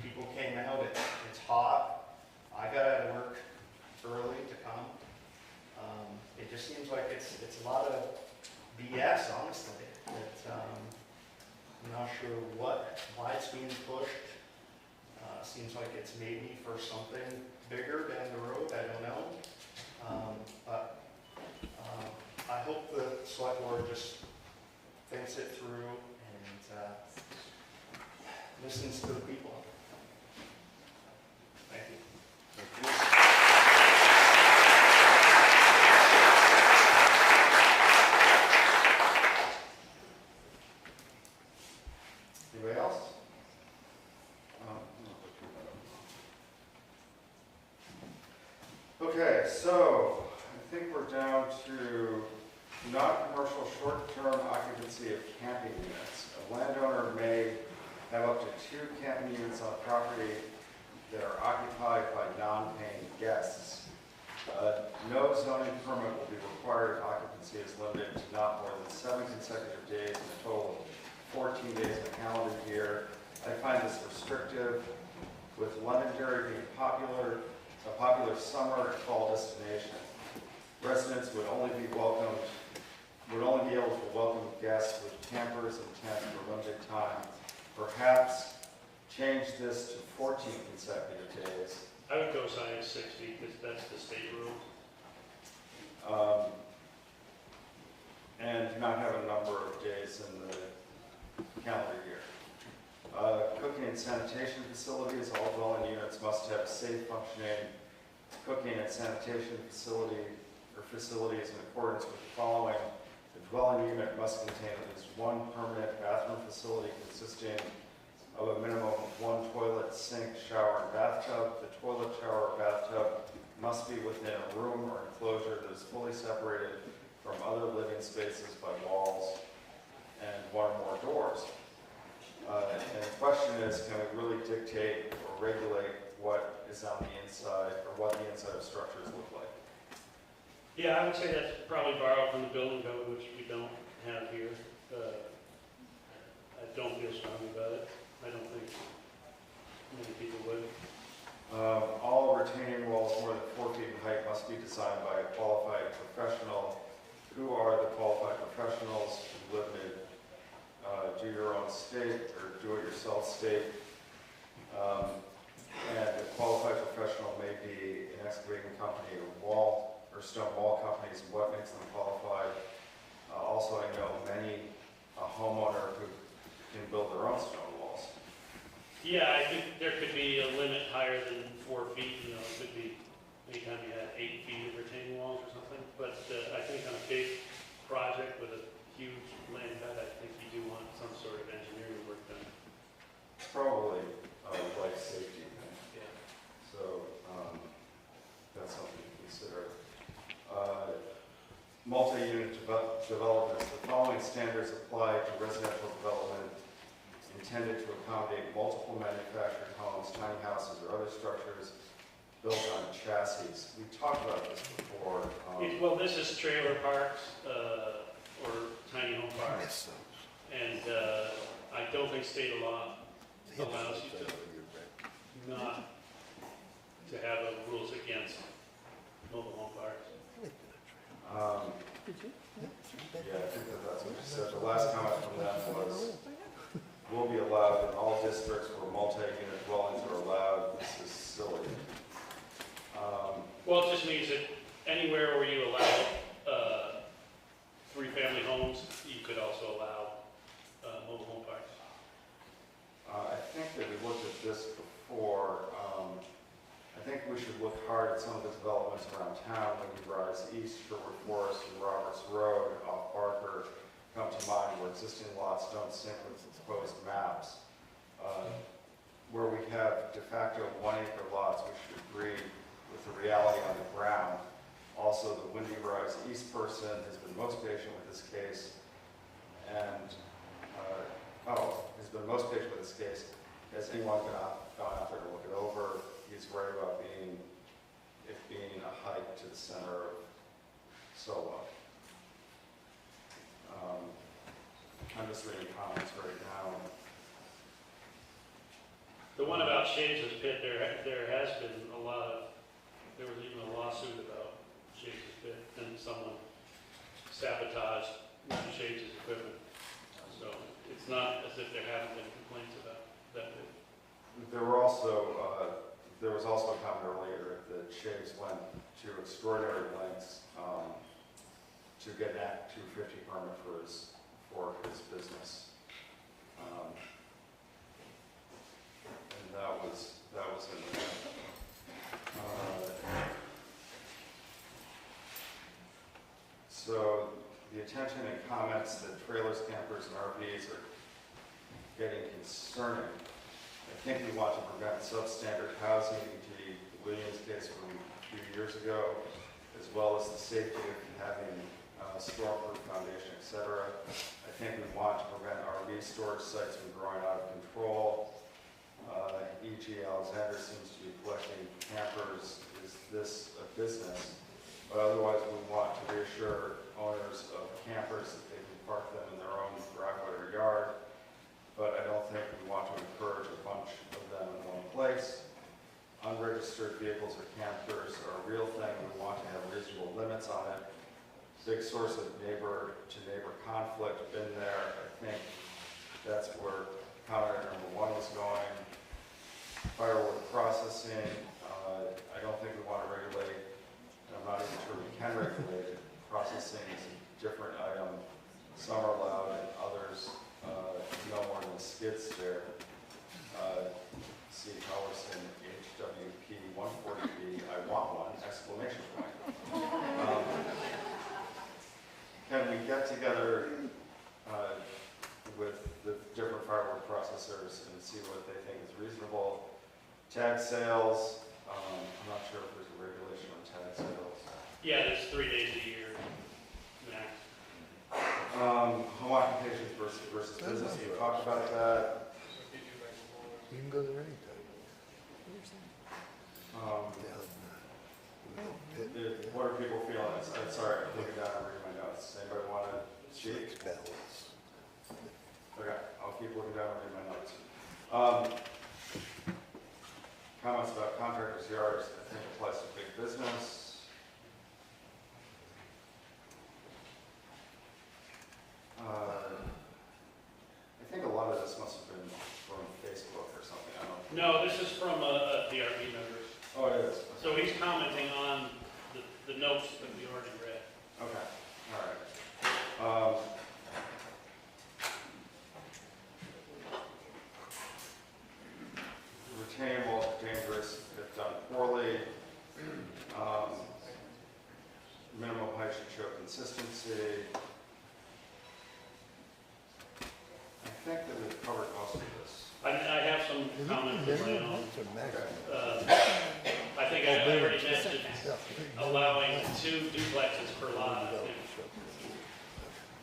People came out, it's hot. I got out of work early to come. It just seems like it's a lot of BS, honestly. I'm not sure why it's being pushed. Seems like it's maybe for something bigger down the road, I don't know. But I hope the select board just thinks it through and listens to the people. Thank you. Thank you. Anybody else? Okay, so I think we're down to non-commercial short-term occupancy of camping units. A landowner may have up to 2 camping units on property that are occupied by non-paying guests. No zoning permit will be required. Occupancy is limited to not more than 7 consecutive days in a total of 14 days in a calendar year. I find this restrictive, with Londonderry being a popular summer and fall destination. Residents would only be able to welcome guests with campers and tents for limited time. Perhaps change this to 14 consecutive days. I would go as high as 60 because that's the state rule. And not have a number of days in the calendar year. Cooking and sanitation facilities. All dwelling units must have safe functioning cooking and sanitation facilities in accordance with the following. The dwelling unit must contain at least 1 permanent bathroom facility consisting of a minimum of 1 toilet, sink, shower, and bathtub. The toilet, shower, or bathtub must be within a room or enclosure that is fully separated from other living spaces by walls and 1 or more doors. And the question is, can we really dictate or regulate what is on the inside, or what the inside of structures look like? Yeah, I would say that's probably borrowed from the building code, which we don't have here. I don't feel strongly about it. I don't think many people would. All retaining walls more than 4 feet in height must be designed by a qualified professional. Who are the qualified professionals? Limited do your own state or do-it-yourself state. And a qualified professional may be an excavating company or stone wall companies. What makes them qualified? Also, I know many homeowner who can build their own stone walls. Yeah, I think there could be a limit higher than 4 feet. It could be anytime you had 8 feet of retaining walls or something. But I think on a big project with a huge land cut, I think you do want some sort of engineering work done. It's probably a life safety thing. Yeah. So that's something to consider. Multi-unit developments. The following standards apply to residential development intended to accommodate multiple manufactured homes, tiny houses, or other structures built on chassis. We talked about this before. Well, this is trailer parks, or tiny home parks. And I don't think state law allows you to not to have rules against mobile home parks. Yeah, I think that's what you said. The last comment from them was, will be allowed in all districts where multi-unit dwellings are allowed. This is silly. Well, it just means that anywhere where you allow three-family homes, you could also allow mobile home parks. I think that we looked at this before. I think we should look hard at some of the developments around town. When you rise east, Sherwood Forest and Roberts Road off Barker come to mind, where existing lots don't sync with proposed maps. Where we have de facto 1 acre lots, we should agree with the reality on the ground. Also, the Windy Rise East person has been most patient with this case, and has been most patient with this case. Has anyone gone out there to look it over? He's right about it being a hike to the center of Solo. I'm just reading comments right now. The one about Shades' Pit, there has been there was even a lawsuit about Shades' Pit, and someone sabotaged Shades' equipment. So it's not as if there haven't been complaints about that pit. There was also a comment earlier that Shades went to extraordinary lengths to get an Act 250 permit for his business. And that was in there. So the attention and comments that trailers, campers, and RVs are getting concerning. I think we want to prevent substandard housing, e.g. the Williams case from a few years ago, as well as the safety of having stormproof foundation, etc. I think we want to prevent RV storage sites from growing out of control. E.g. Alexander seems to be collecting campers. Is this a business? But otherwise, we want to reassure owners of campers that they can park them in their own driveway or yard. But I don't think we want to encourage a bunch of them in one place. Unregistered vehicles or campers are a real thing. We want to have reasonable limits on it. Big source of neighbor-to-neighbor conflict, been there. I think that's where comment number 1 was going. Firewood processing, I don't think we want to regulate, and I'm not even sure we can regulate it. Processing is a different item. Some are allowed and others no more than a skid steer. See Howerson, HWP 140B, I want one, exclamation point. Can we get together with the different firework processors and see what they think is reasonable? Tag sales, I'm not sure if there's a regulation on tag sales. Yeah, there's 3 days a year max. Home occupations versus business, you talked about that. You can go there anytime. What are people feeling? I'm sorry, I'm looking down and reading my notes. Anybody want to speak? Okay, I'll keep looking down and reading my notes. Comments about contractors' yards, I think applies to big business. I think a lot of this must have been from Facebook or something. I don't know. No, this is from the RV members. Oh, it is. So he's commenting on the notes that we already read. Okay, all right. Retaining walls are dangerous if done poorly. Minimum height should show consistency. I think that we've covered most of this. I have some comments of my own. Okay. I think I already mentioned allowing 2 duplexes per lot. I think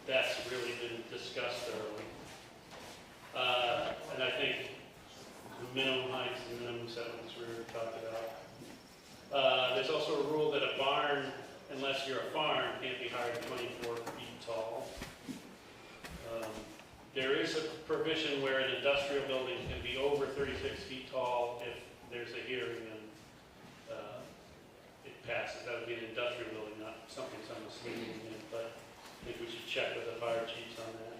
that's really been discussed thoroughly. And I think the minimum heights and minimum setbacks we already talked about. There's also a rule that a barn, unless you're a farm, can't be higher than 24 feet tall. there is a provision where an industrial building can be over 36 feet tall if there's a hearing and it passes. That would be an industrial building, not something someone's sleeping in, but I think we should check with the fire chiefs on that.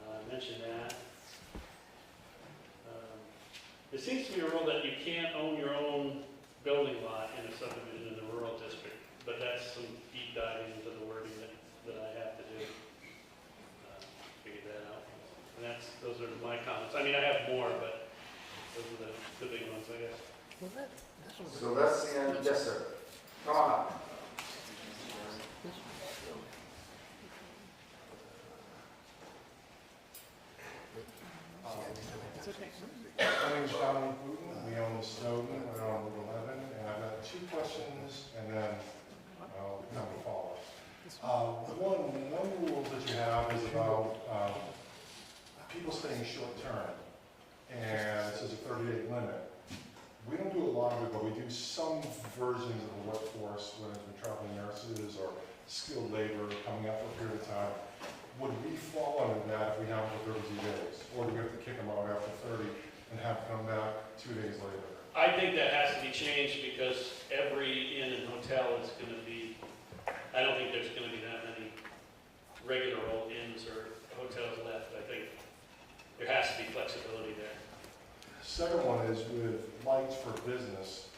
I mentioned that. It seems to be a rule that you can't own your own building lot in a subdivision in the rural district, but that's some deep diving into the wording that I have to do. Figure that out. And those are my comments. I mean, I have more, but those are the big ones, I guess. So that's the end, yes, sir. Come on up. It's okay. My name's Donnie Wooten, we own Snowden, we're on Route 11, and I've got 2 questions, and then I'll have a follow-up. One rule that you have is about people staying short-term, and it says a 30-day limit. We don't do a lot of it, but we do some versions of the workforce, whether it's been traveling nurses or skilled labor coming up for a period of time. Would we fall under that if we have them for 32 days? Or do we have to kick them out after 30 and have them come back 2 days later? I think that has to be changed because every inn and hotel is going to be, I don't think there's going to be that many regular old inns or hotels left. I think there has to be flexibility there. Second one is with lights for business.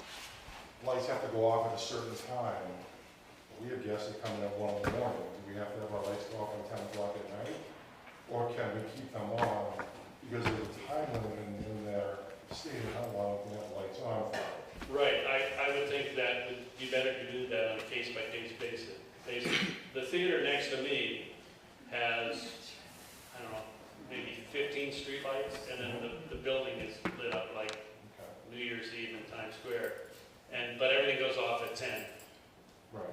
Lights have to go off at a certain time. We have guests that come in at 1 in the morning. Do we have to have our lights go off at 10 o'clock at night? Or can we keep them on? Because there's a time limit in there stating how long we have lights on for. Right, I would think that would be better to do that on a case-by-case basis. The theater next to me has, I don't know, maybe 15 streetlights, and then the building is lit up like New Year's Eve in Times Square. But everything goes off at 10,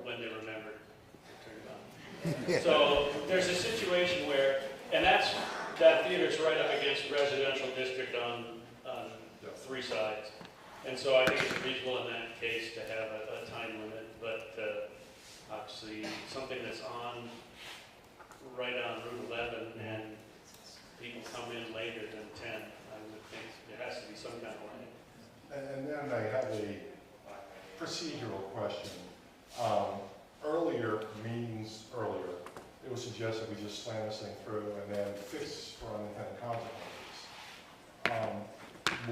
when they remember to turn it on. So there's a situation where, and that theater's right up against a residential district on 3 sides. And so I think it's reasonable in that case to have a time limit, but obviously something that's on, right on Route 11 and people come in later than 10, I would think there has to be some kind of limit. And then I have a procedural question. Earlier, meetings earlier, it was suggested we just slam this thing through and then fix for unintended consequences.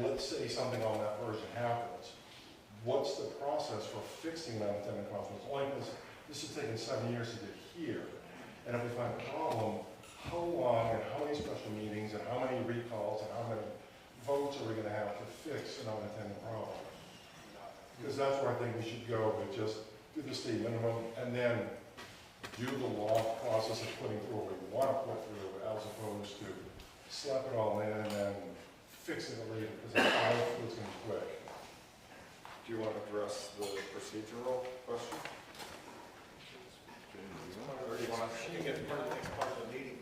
Let's say something on that version happens. What's the process for fixing that unintended consequences? Only because this has taken 7 years to get here. And if we find a problem, how long and how many special meetings and how many recalls and how many votes are we going to have to fix an unintended problem? Because that's where I think we should go with just do the state minimum and then do the law process of putting through what we want to put through as opposed to slap it all in and then fix it later because I don't feel it's going to be quick. Do you want to address the procedural question? Or do you want to? She gets part of the next part of the meeting.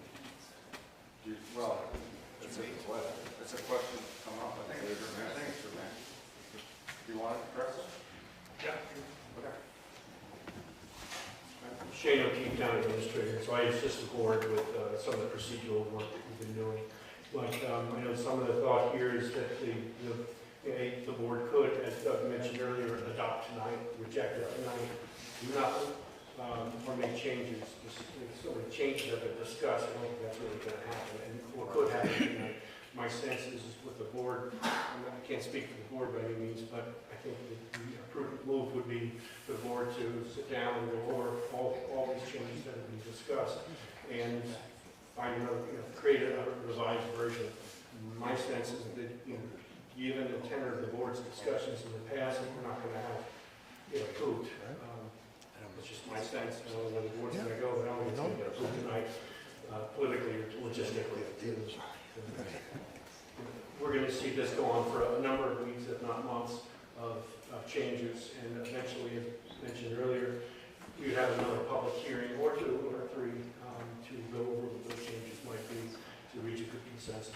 Well, it's a question come up. I think it's your man. Do you want to address it? Yeah. Okay. Shane O'Keefe, Town Administrator, so I assist the board with some of the procedural work that we've been doing. But I know some of the thought here is that the board could, as Doug mentioned earlier, adopt tonight, reject it tonight, do nothing, or make changes. Just sort of changes that are discussed. I don't think that's really going to happen. And what could happen tonight, my sense is with the board, I can't speak for the board by any means, but I think the prudent move would be for the board to sit down and go over all these changes that have been discussed and find another, create a revised version. My sense is that, given the tenor of the board's discussions in the past, we're not going to have it approved. It's just my sense. I don't know where the board's going to go, but I don't think it's going to get approved tonight, politically or logistically. We're going to see this go on for a number of weeks, if not months, of changes, and eventually, as mentioned earlier, you'd have another public hearing or 2 or 3 to go over what those changes might be to reach a good consensus.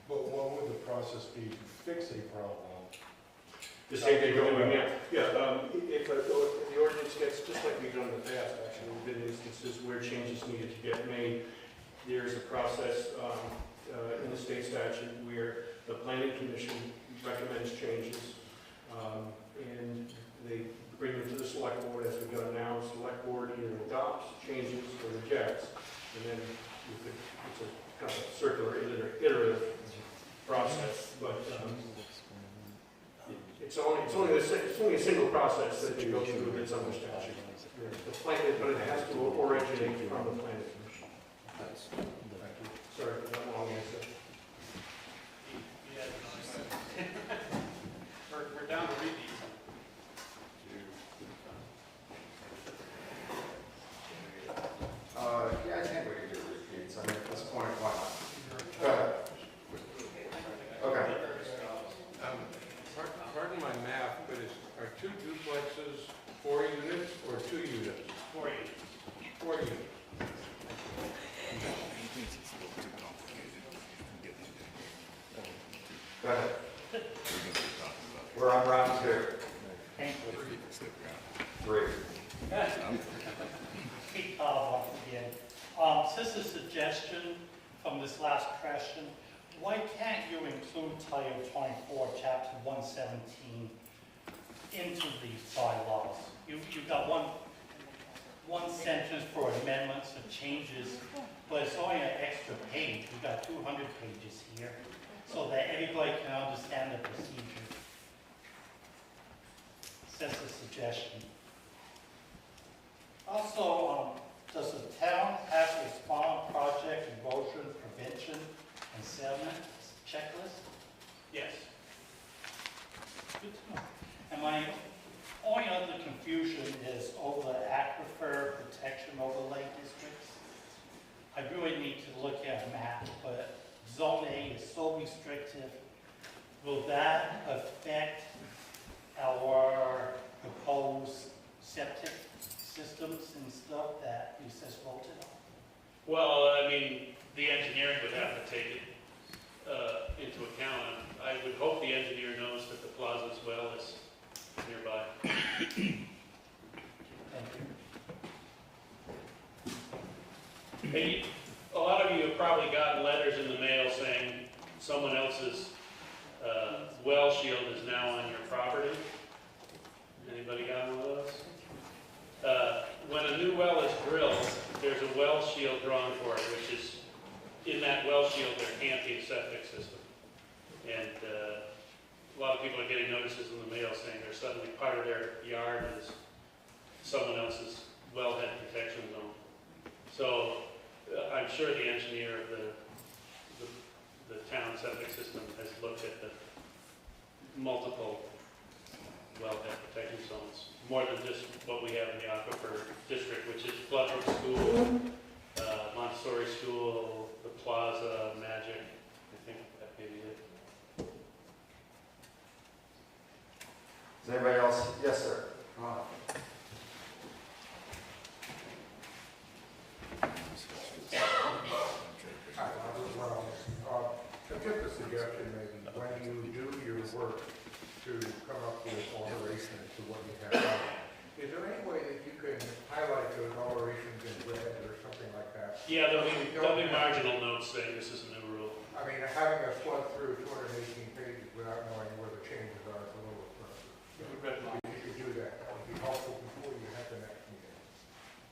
But what would the process be to fix a problem? The same thing we're doing now. Yeah, if the ordinance gets, just like we've done in the past, actually, we've been in instances where changes needed to get made. There's a process state statute where the planning commission recommends changes, and they bring them to the select board, as we've done now. Select board either adopts, changes, or rejects, and then it's a kind of a circular, iterative process. But it's only a single process that you go through with its under statute. The plan, but it has to originate from the planning commission. Sorry for that long answer. We're down to repeats. Yeah, I think we can do repeats. I mean, at this point, why not? Go ahead. Okay. Pardon my math, but are 2 duplexes 4 units or 2 units? 4 units. 4 units. Go ahead. We're on round 2. Three. Once again, just a suggestion from this last question, why can't you include Title 24, Chapter 117 into the bylaws? You've got one sentence for amendments or changes, but it's only an extra page. We've got 200 pages here, so that everybody can understand the procedure. Just a suggestion. Also, does the town have a spawn project erosion prevention and settlement checklist? Yes. Good to know. And my only other confusion is over the aquifer protection overlay districts. I really need to look at a map, but Zone A is so restrictive. Will that affect our proposed septic systems and stuff that you just voted on? Well, I mean, the engineering would have to take it into account. I would hope the engineer knows that the plaza as well is nearby. Thank you. Hey, a lot of you have probably gotten letters in the mail saying someone else's well shield is now on your property. Anybody got one of those? When a new well is drilled, there's a well shield drawn for it, which is, in that well shield, there can't be a septic system. And a lot of people are getting notices in the mail saying they're suddenly part of their yard is someone else's wellhead protection zone. So I'm sure the engineer of the town septic system has looked at the multiple wellhead protection zones, more than just what we have in the Aquifer District, which is Floodbrook School, Montessori School, the Plaza, Magic. I think that may be it. Is anybody else? Yes, sir. Come on up. Hi, Robert Wells. Just a suggestion maybe, when you do your work to come up with alterations to what you have done, is there any way that you can highlight those alterations in red or something like that? Yeah, there'll be marginal notes saying this is a new rule. I mean, having us flood through 218 pages without knowing where the changes are is a little oppressive. If you could do that, that would be helpful before you have the next meeting,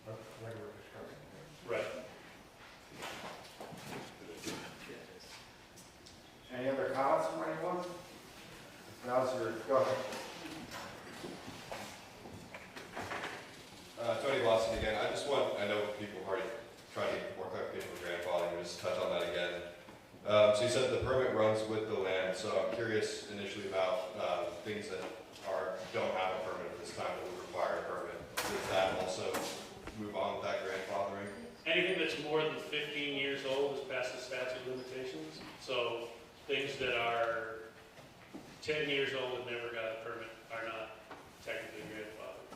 when we're discussing this. Right. Any other comments from anyone? Now's your, go ahead. Tony Lawson again. I know people are already trying to get more clarification with grandfathering, but just touch on that again. So you said the permit runs with the land, so I'm curious initially about things that don't have a permit at this time that would require a permit. Does that also move on with that grandfathering? Anything that's more than 15 years old is past the statute of limitations. So things that are 10 years old and never got a permit are not technically grandfathered.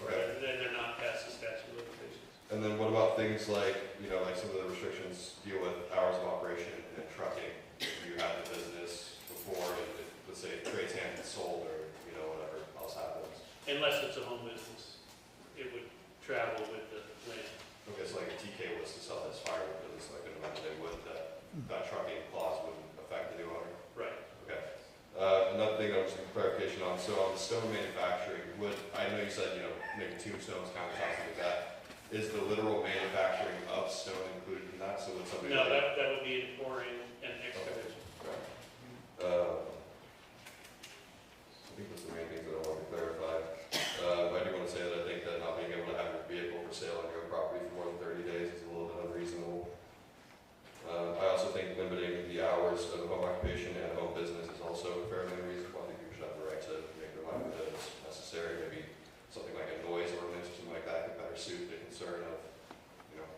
Okay. They're not past the statute of limitations. And then what about things like, like some of the restrictions deal with hours of operation and trucking? You had the business before, and let's say trades hand and sold, or whatever else happens. Unless it's a home business, it would travel with the land. Okay, so like a TK was to sell his firewood business, like I can imagine they would, that trucking clause would so on the stone manufacturing, I know you said, making tombstones, countertops, like that. Is the literal manufacturing of stone included in that? So would somebody No, like? that would be pouring and excavation. I think that's the main things that I wanted to clarify. I do want to say that I think that not being able to have your vehicle for sale on your own property for more than 30 days is a little bit unreasonable. I also think limiting the hours of home occupation and home business is also fairly unreasonable. I think people should have the right to make their livelihood as necessary. Maybe something like a noise ordinance or something like that could better suit the concern of,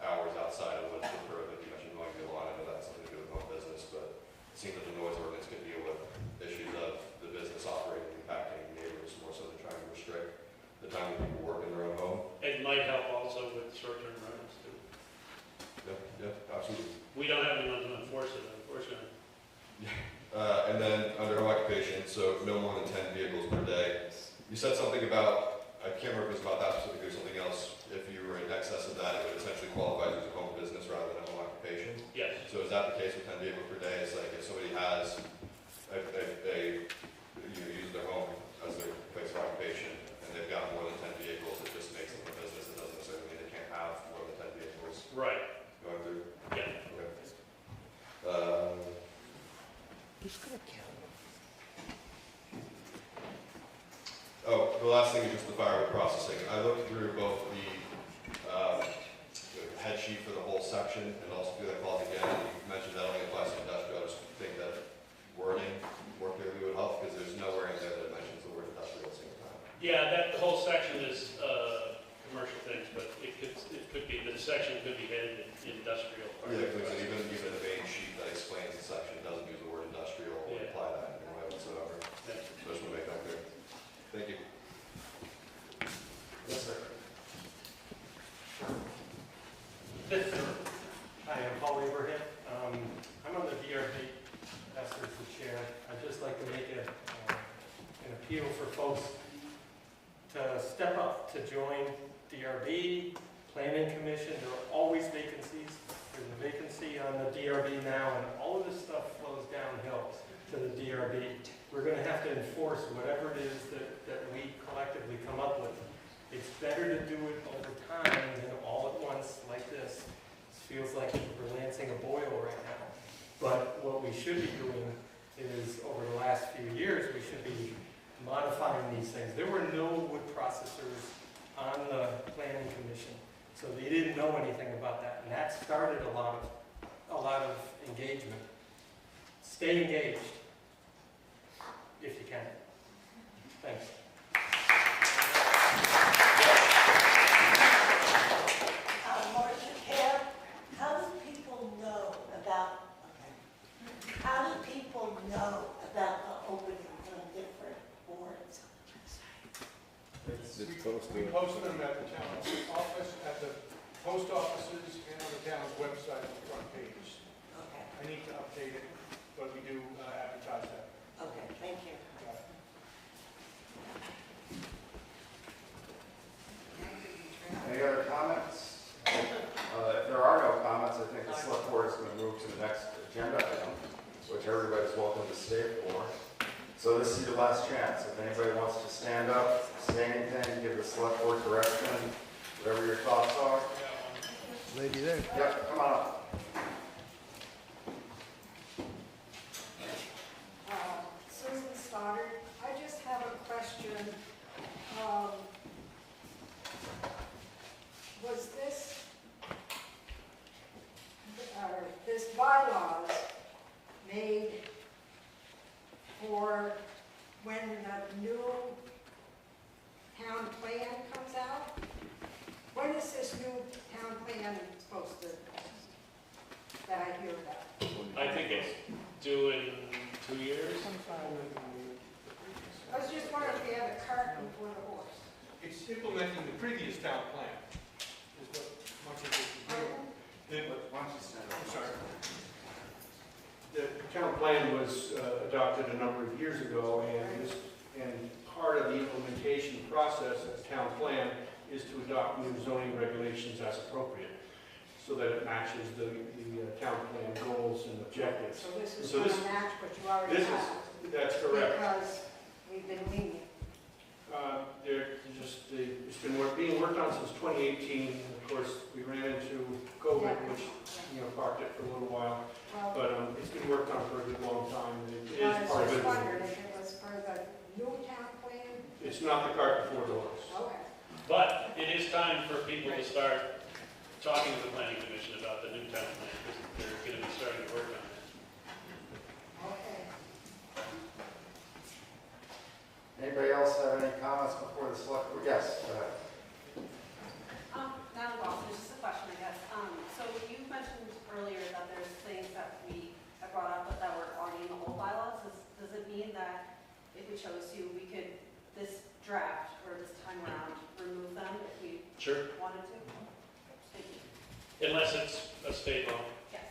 hours outside of what's preferred. Like you mentioned, mowing the lawn. I know that's something to do with home business, but it seems that the noise ordinance could deal with issues of the business operating, impacting neighbors more so than trying to restrict the time that people work in their own home. It might help also with short-term rentals too. Yeah, absolutely. We don't have anyone to enforce it, unfortunately. And then under home occupation, so no more than 10 vehicles per day. You said something about, I can't remember if it was about that specifically or something else. If you were in excess of that, it would essentially qualify as a home business rather than a home occupation. Yes. So is that the case with 10 vehicles per day? It's like if somebody has use their home as their place of occupation and they've got more than 10 vehicles, it just makes them a business. It doesn't necessarily mean they can't have more than 10 vehicles. Right. Going through? Yeah. Okay. Oh, the last thing is just the firewood processing. I looked through both the head sheet for the whole section and also through that clause again. You mentioned that only applies to industrial. I just think that wording more clearly would help because there's nowhere in there that mentions the word industrial at the same time. Yeah, the whole section is commercial things, but it could be, the section could be headed industrial. Yeah, because even the main sheet that explains the section doesn't use the word industrial or apply that in any way whatsoever. Yeah. So I just want to make that clear. Thank you. Yes, sir. Hi, I'm Paul Abraham. I'm on the DRB, that's the chair. I'd just like to make an appeal for folks to step up to join DRB, Planning Commission. There are always vacancies. There's a vacancy on the DRB now, and all of this stuff flows downhill to the DRB. We're going to have to enforce whatever it is that we collectively come up with. It's better to do it over time than all at once like this. It feels like we're lancing a boil right now. But what we should be doing is, over the last few years, we should be modifying these things. There were no wood processors on the Planning Commission, so they didn't know anything about that, and that started a lot of engagement. Stay engaged, if you can. Thanks. Know about the openings on different boards? We posted them at the town office, at the post offices, and on the town's website on the front page. Okay. I need to update it, but we do advertise that. Okay, thank you. Any other comments? If there are no comments, I think the select board is going to move to the next agenda item, which everybody's welcome to stay for. So this is your last chance. If anybody wants to stand up, say anything, give the select board direction, whatever your thoughts are. Lady there. Yep, come on up. Susan Stoddard. I just have a question. Was this bylaws made for when the new town plan comes out? When is this new town plan supposed to, that I hear about? I think it's due in 2 years. I was just wondering if you had a cart before the horse. It's implementing the previous town plan, is what much of it is doing. I'm sorry. The town plan was adopted a number of years ago, and part of the implementation process of the town plan is to adopt new zoning regulations as appropriate, so that it matches the town plan goals and objectives. So this is going to match what you already have? That's correct. Because we've been lenient. It's been being worked on since 2018. Of course, we ran into COVID, which, parked it for a little while. But it's been worked on for a good long time. It I is was part of just it. wondering if it was for the new town plan? It's not the cart before the horse. Okay. But it is time for people to start talking to the planning commission about the new town plan, because they're going to be starting to work on it. Okay. Anybody else have any comments before the select board? Yes, go ahead. Now, Ross, there's just a question, I guess. So you mentioned earlier that there's things that we have brought up but that were already in the old bylaws. Does it mean that if we chose to, we could, this draft or this time around, remove them if we wanted to? Thank you. Unless it's a state law. Yes,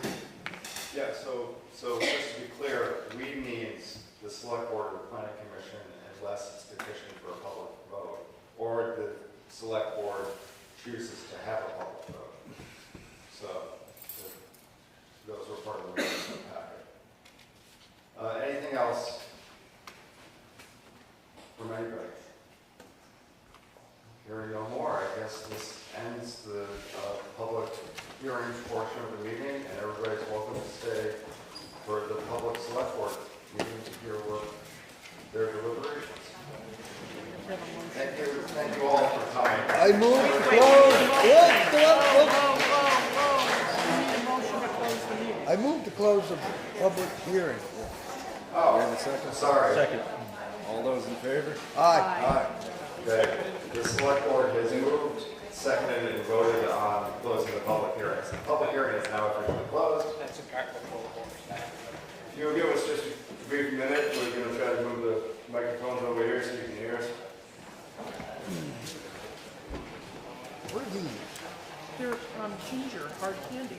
yeah. Yeah, so just to be clear, we means the select board or the planning commission unless it's petitioned for a public vote, or the select board chooses to have a public vote. So those were part of the packet. Anything else from anybody? Hearing no more, I guess this ends the public hearing portion of the meeting, and everybody's welcome to stay for the public select board meeting to hear what their deliberations. Thank you all for coming. I move to close. I move to close the public hearing. Oh, We have a second? sorry. Second. All those in favor? Aye. Okay, the select board has moved, seconded, and voted on closing the public hearings. The public hearing is now officially closed. That's a cart before the horse. If you'll give us just a brief minute, we're going to try to move the microphones over here so you can hear us. What are these? They're ginger, hard candy.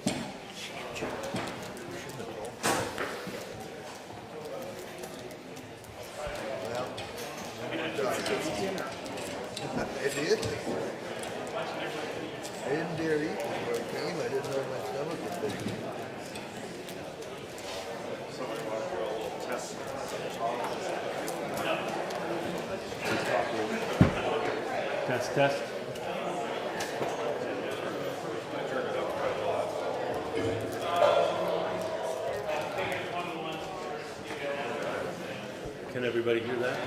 Well, It's dinner. it is. I didn't dare eat before I came. I didn't know my stomach was big. Somebody want to do a little test? Test. Can everybody hear that?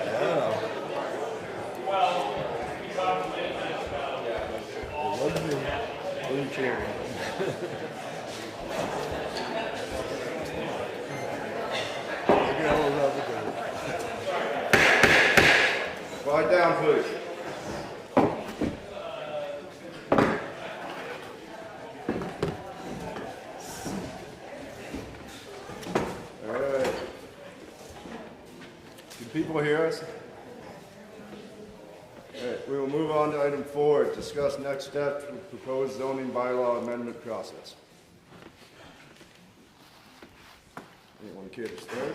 Yeah. It wasn't blue cherry. Look at all those avocado. Quiet down, please. All right. Can people hear us? All right, we will move on to item 4, discuss next steps with proposed zoning bylaw amendment process. Anyone care to start?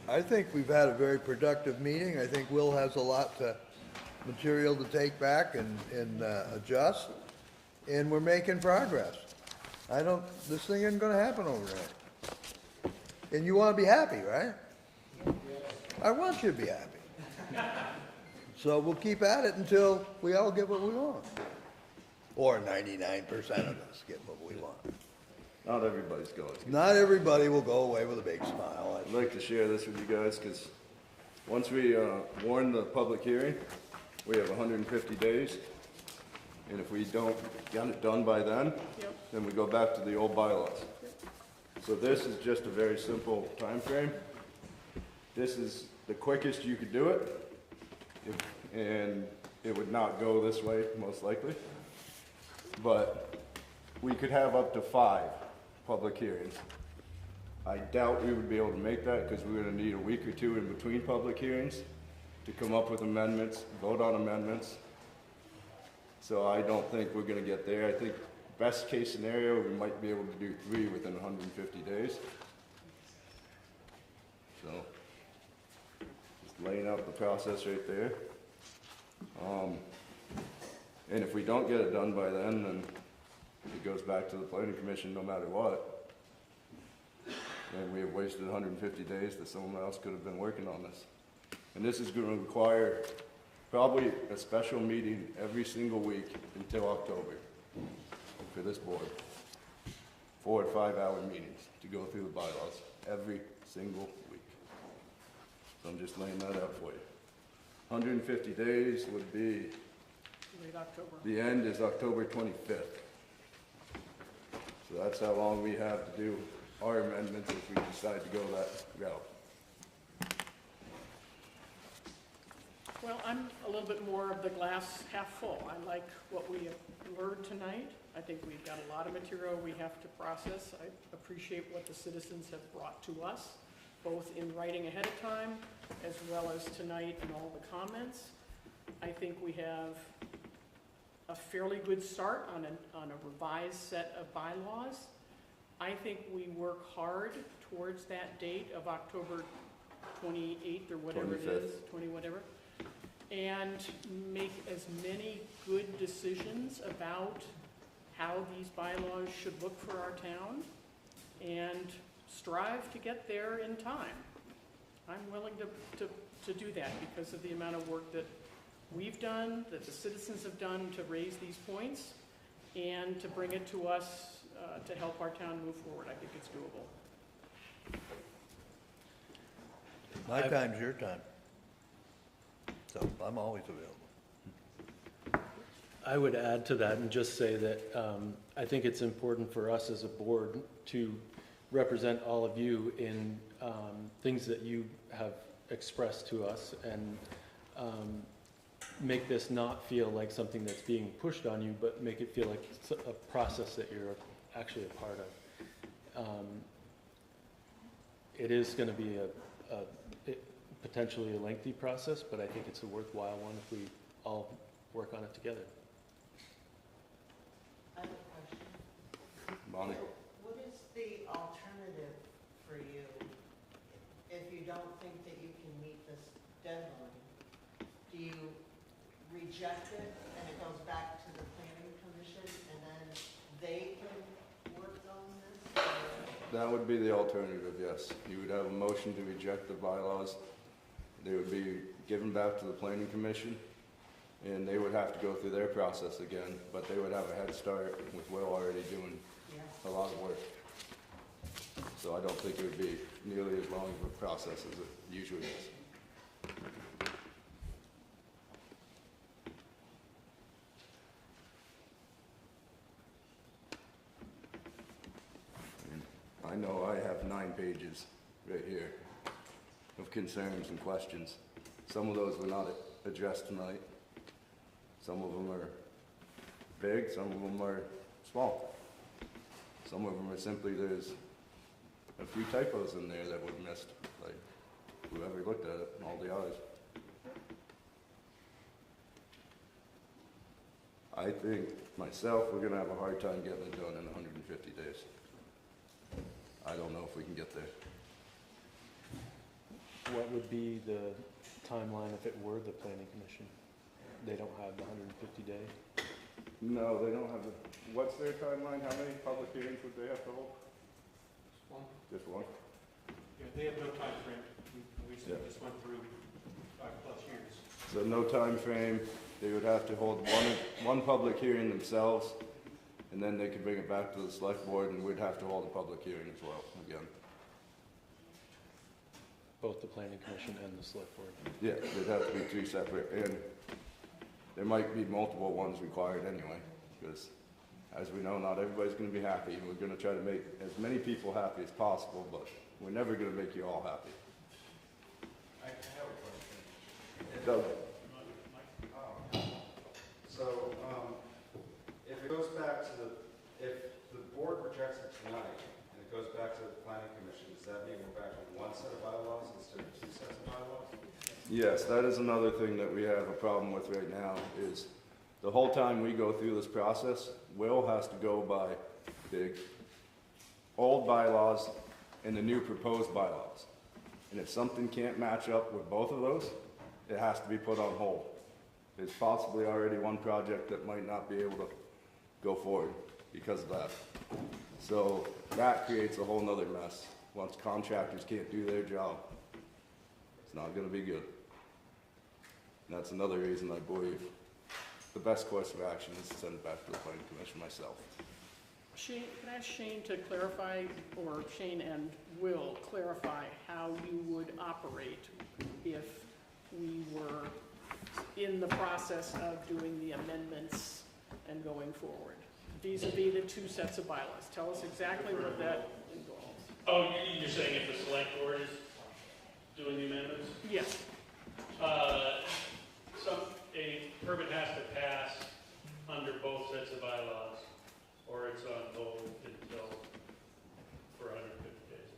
I think we've had a very productive meeting. I think Will has a lot to, material to take back and adjust, and we're making progress. This thing isn't gonna happen overnight. And you wanna be happy, right? I want you to be happy. So we'll keep at it until we all get what we want. Or 99% of us get what we want. Not everybody's going to. Not everybody will go away with a big smile. I'd like to share this with you guys because once we warn the public hearing, we have 150 days. And if we don't get it done by then, then we go back to the old bylaws. So this is just a very simple time frame. This is the quickest you could do it. And it would not go this way, most likely. But we could have up to 5 public hearings. I doubt we would be able to make that because we're gonna need a week or 2 in between public hearings to come up with amendments, vote on amendments. So I don't think we're gonna get there. I think best case scenario, we might be able to do 3 within 150 days. So, just laying out the process right there. And if we don't get it done by then it goes back to the planning commission no matter what. And we have wasted 150 days that someone else could have been working on this. And this is going to require probably a special meeting every single week until October for this board. 4 to 5 hour meetings to go through the bylaws every single week. So I'm just laying that out for you. 150 days would be, Late October. the end is October 25th. So that's how long we have to do our amendments if we decide to go that route. Well, I'm a little bit more of the glass half full. I like what we have learned tonight. I think we've got a lot of material we have to process. I appreciate what the citizens have brought to us, both in writing ahead of time, as well as tonight and all the comments. I think we have a fairly good start on a revised set of bylaws. I think we work hard towards that date of October 28th or whatever it is, 20 whatever, and make as many good decisions about how these bylaws should look for our town and strive to get there in time. I'm willing to do that because of the amount of work that we've done, that the citizens have done to raise these points and to bring it to us to help our town move forward. I think it's doable. My time's your time. So I'm always available. I would add to that and just say that I think it's important for us as a board to represent all of you in things that you have expressed to us and make this not feel like something that's being pushed on you, but make it feel like it's a process that you're actually a part of. It is going to be potentially a lengthy process, but I think it's a worthwhile one if we all work on it together. I have a question. Bonnie? What is the alternative for you if you don't think that you can meet this deadline? Do you reject it and it goes back to the planning commission and then they can work on this? That would be the alternative, yes. You would have a motion to reject the bylaws. They would be given back to the planning commission, and they would have to go through their process again, but they would have a head start with Will already doing a lot of work. So I don't think it would be nearly as long of a process as it usually is. I know I have 9 pages right here of concerns and questions. Some of those were not addressed tonight. Some of them are big, some of them are small. Some of them are simply there's a few typos in there that were missed, like whoever looked at it, all the others. I think myself, we're gonna have a hard time getting it done in 150 days. I don't know if we can get there. What would be the timeline if it were the planning commission? They don't have the 150 day? No, they don't have the, what's their timeline? How many public hearings would they have to hold? One. Just one? Yeah, they have no time frame. We just went through 5+ years. So no time frame. They would have to hold one public hearing themselves, and then they could bring it back to the select board, and we'd have to hold a public hearing as well, again. Both the planning commission and the select board? Yeah, there'd have to be 2 separate, and there might be multiple ones required anyway, because as we know, not everybody's gonna be happy, and we're gonna try to make as many people happy as possible, but we're never gonna make you all happy. I have a question. Doug? So, if it goes back to if the board rejects it tonight, and it goes back to the planning commission, does that mean we're back to 1 set of bylaws instead of 2 sets of bylaws? Yes, that is another thing that we have a problem with right now, is the whole time we go through this process, Will has to go by the old bylaws and the new proposed bylaws. And if something can't match up with both of those, it has to be put on hold. There's possibly already one project that might not be able to go forward because of that. So that creates a whole nother mess once contractors can't do their job, it's not gonna be good. And that's another reason I believe the best course of action is to send it back to the planning commission myself. Shane, can I ask Shane to clarify, or Shane and Will clarify how you would operate if we were in the process of doing the amendments and going forward, vis-a-vis the two sets of bylaws? Tell us exactly what that involves. Oh, you're saying if the select board is doing the amendments? Yes. A permit has to pass under both sets of bylaws, or it's on hold until, for 150 days.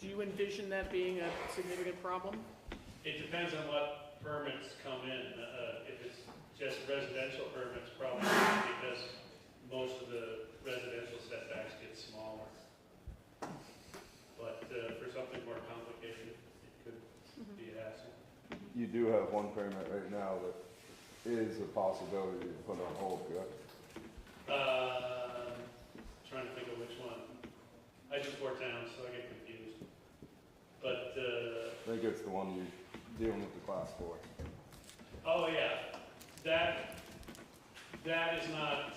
Do you envision that being a significant problem? It depends on what permits come in. If it's just residential permits, probably not, because most of the residential setbacks get smaller. But for something more complicated, it could be a hassle. You do have one permit right now that is a possibility to put on hold, correct? Trying to think of which one. I do 4 towns, so I get confused. But, I think it's the one you're dealing with the class 4. oh yeah, that is not,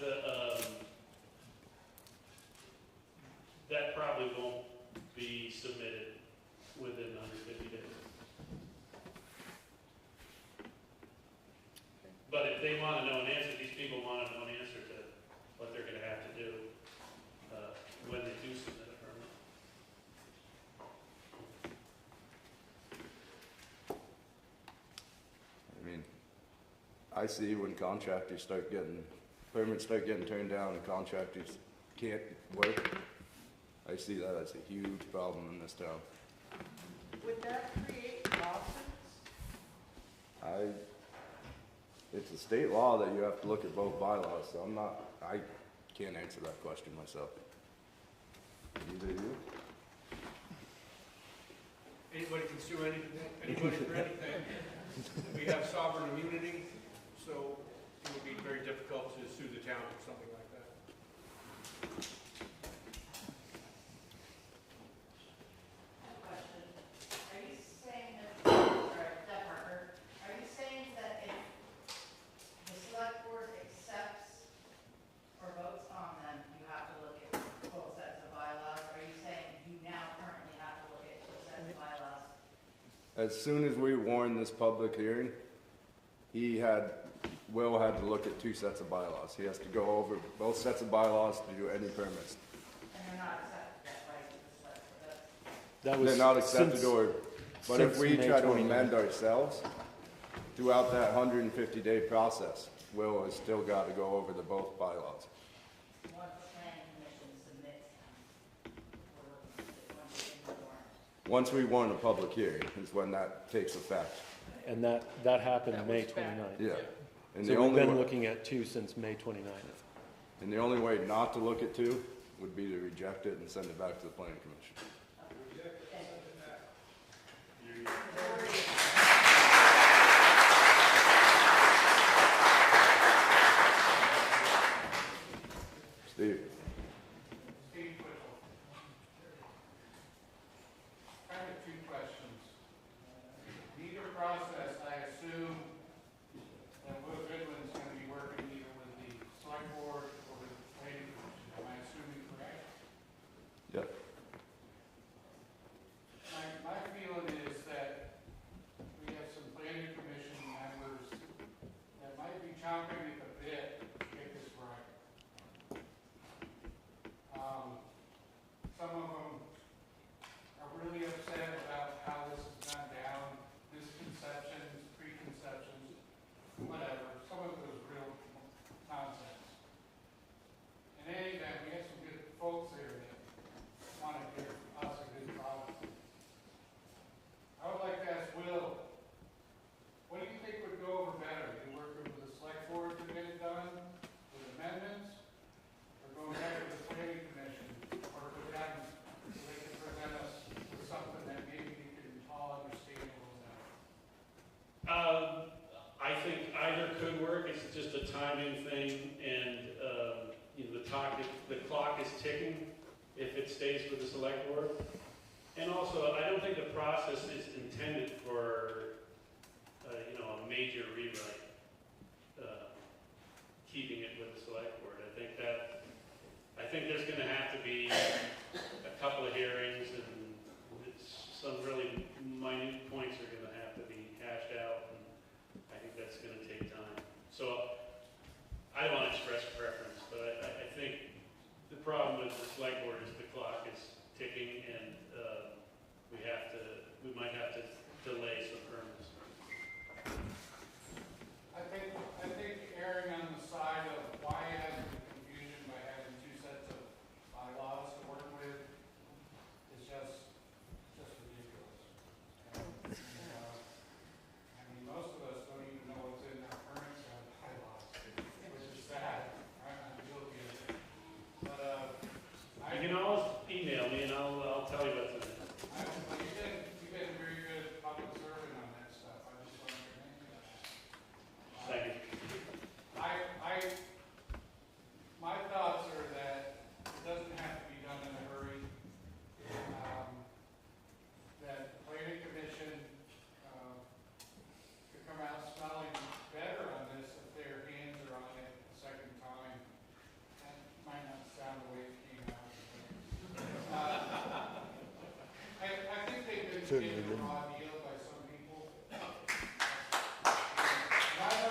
that probably won't be submitted within 150 days. But if they want to know an answer, these people want to know an answer to what they're going to have to do when they do submit a permit. I mean, I see when contractors permits start getting turned down and contractors can't work, I see that as a huge problem in this town. Would that create lawsuits? It's a state law that you have to look at both bylaws, so I can't answer that question myself. Neither do you? Anybody can sue anybody for anything. We have sovereign immunity, so it would be very difficult to sue the town for something like that. Question. Are you saying that, or Deb Harper, are you saying that if the select board accepts or votes on them, you have to look at both sets of bylaws? Or are you saying you now currently have to look at both sets of bylaws? As soon as we warned this public hearing, Will had to look at 2 sets of bylaws. He has to go over both sets of bylaws to do any permits. And they're not accepted that by the select board? That was They're not accepted since- but if since we May try to 29th. amend ourselves, throughout that 150-day process, Will has still got to go over the both bylaws. Once the planning commission submits them, we're looking at once in the warrant. Once we warn a public hearing is when that takes effect. And that happened That May was back. 29th. Yeah. And So the we've only been way, looking at 2 since May 29th. and the only way not to look at 2 would be to reject it and send it back to the planning commission. Steve? Steve Whittle. Kind of 2 questions. Neither process, I assume that Will Goodwin's going to be working either with the select board or with the planning commission. Am I assuming correct? Yep. My feeling is that we have some planning commission members that might be chomping at the bit to get this right. Some of them are really upset about how this has gone down, misconceptions, preconceptions, whatever. Some of it was real nonsense. In any event, we have some good folks there that want to give us a good product. I would like to ask Will, what do you think would go over better? You working with the select board to get it done, with amendments, or going back to the planning commission, or with them, so they can present us with something that maybe we can all understand a little better? I think either could work. It's just a timing thing, and the clock is ticking if it stays with the select board. And also, I don't think the process is intended for, you know, a major rewrite, keeping it with the select board. I think there's gonna have to be a couple of hearings and some really minute points are gonna have to be hashed out, and I think that's gonna take time. So, I don't wanna express preference, but I think the problem with the select board is the clock is ticking, and we might have to delay some permits. I think erring on the side of why add the confusion by having two sets of bylaws to work with is just ridiculous. I mean, most of us don't even know what's in our current set of bylaws, which is sad. I'm guilty of it. But, You can always email me and I'll tell you what's in it. You've been very good public serving on that stuff. I just want to commend you on that. Thank you. My thoughts are that it doesn't have to be done in a hurry. That the planning commission could come out smelling better on this if their hands are on it the second time. That might not sound the way it came out. I think they've been given a raw deal by some people. I'd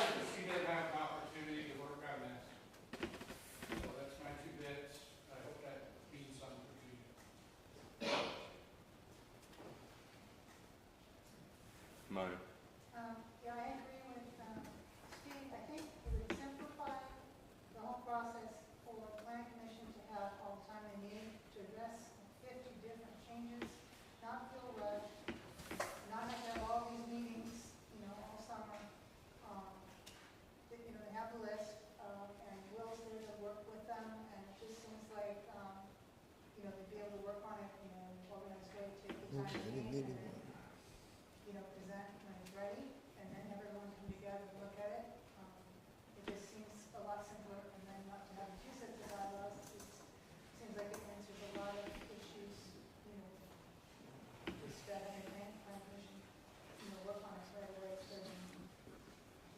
like to see them have an opportunity to work on this. So that's my 2 bits. I hope that means something to you. Mine. Yeah, I agree with Steve. I think it would simplify the whole process for the planning commission to have all the time they need to address 50 different changes, not feel rushed, not have to have all these meetings, you know, all summer. You know, they have the list, and Will's there to work with them, and it just seems like, you know, they'd be able to work on it in an organized way, take the time they need, and then, you know, present when it's ready, and then have everyone come together and look at it. It just seems a lot simpler, and then not to have 2 sets of bylaws. It seems like it answers a lot of issues, you know, just having a plan commission, you know, work on it right away, so then,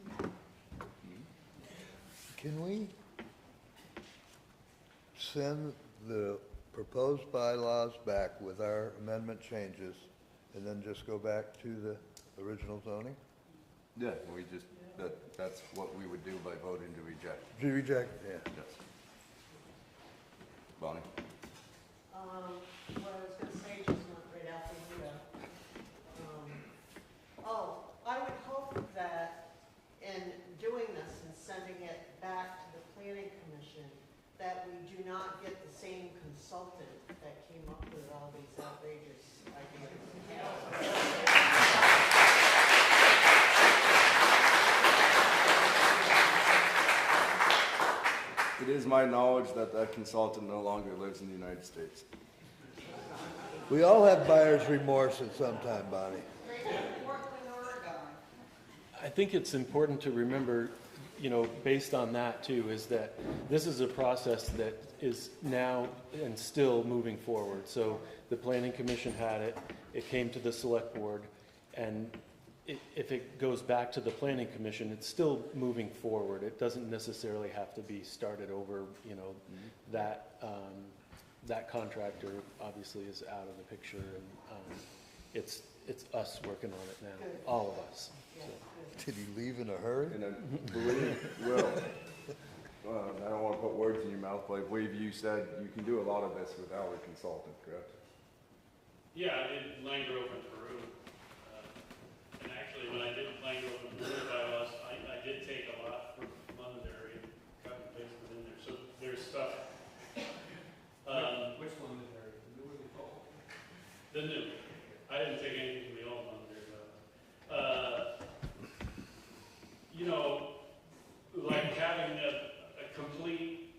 you know. Can we send the proposed bylaws back with our amendment changes and then just go back to the original zoning? Yeah, that's what we would do by voting to reject. To reject, yeah. Yes. Bonnie? What I was gonna say just went right out the window. I would hope that in doing this and sending it back to the planning commission, that we do not get the same consultant that came up with all these outrageous ideas. It is my knowledge that that consultant no longer lives in the United States. We all have buyer's remorse at some time, Bonnie. I think it's important to remember, you know, based on that too, is that this is a process that is now and still moving forward. So the planning commission had it, it came to the select board, and if it goes back to the planning commission, it's still moving forward. It doesn't necessarily have to be started over, you know, that contractor obviously is out of the picture, and it's us working on it now, all of us. So. Did he leave in a hurry? And I believe, Will, I don't want to put words in your mouth, but I believe you said you can do a lot of this without a consultant, correct? Yeah, I did Langrove and Peru. And actually, when I did Langrove and Peru bylaws, I did take a lot from Londonderry and cut and pasted in there. So there's stuff. Which Londonderry? The new or the old? The new. I didn't take anything from the old Londonderry bylaws. You know, like having a complete,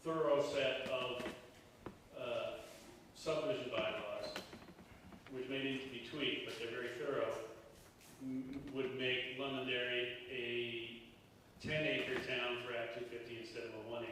thorough set of subdivision bylaws, which may need to be tweaked, but they're very thorough, would make Londonderry a 10-acre town for Act 250 instead of a 1-acre town.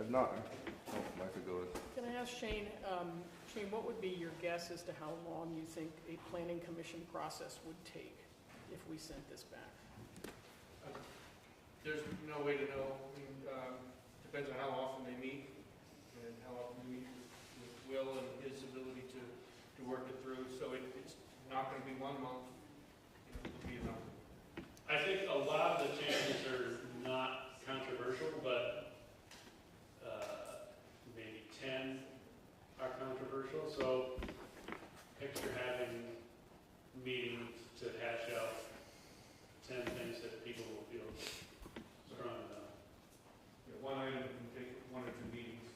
If not, oh, Micah, go ahead. Can I ask Shane, Shane, what would be your guess as to how long you think a planning commission process would take if we sent this back? There's no way to know. I mean, depends on how often they meet and how often we meet with Will and his ability to work it through. So it's not going to be 1 month. It'll be a number. I think a lot of the changes are not controversial, but maybe 10 are controversial. So picture having meetings to hash out 10 things that people will feel strong about. Yeah, one item can take 1 or 2 meetings.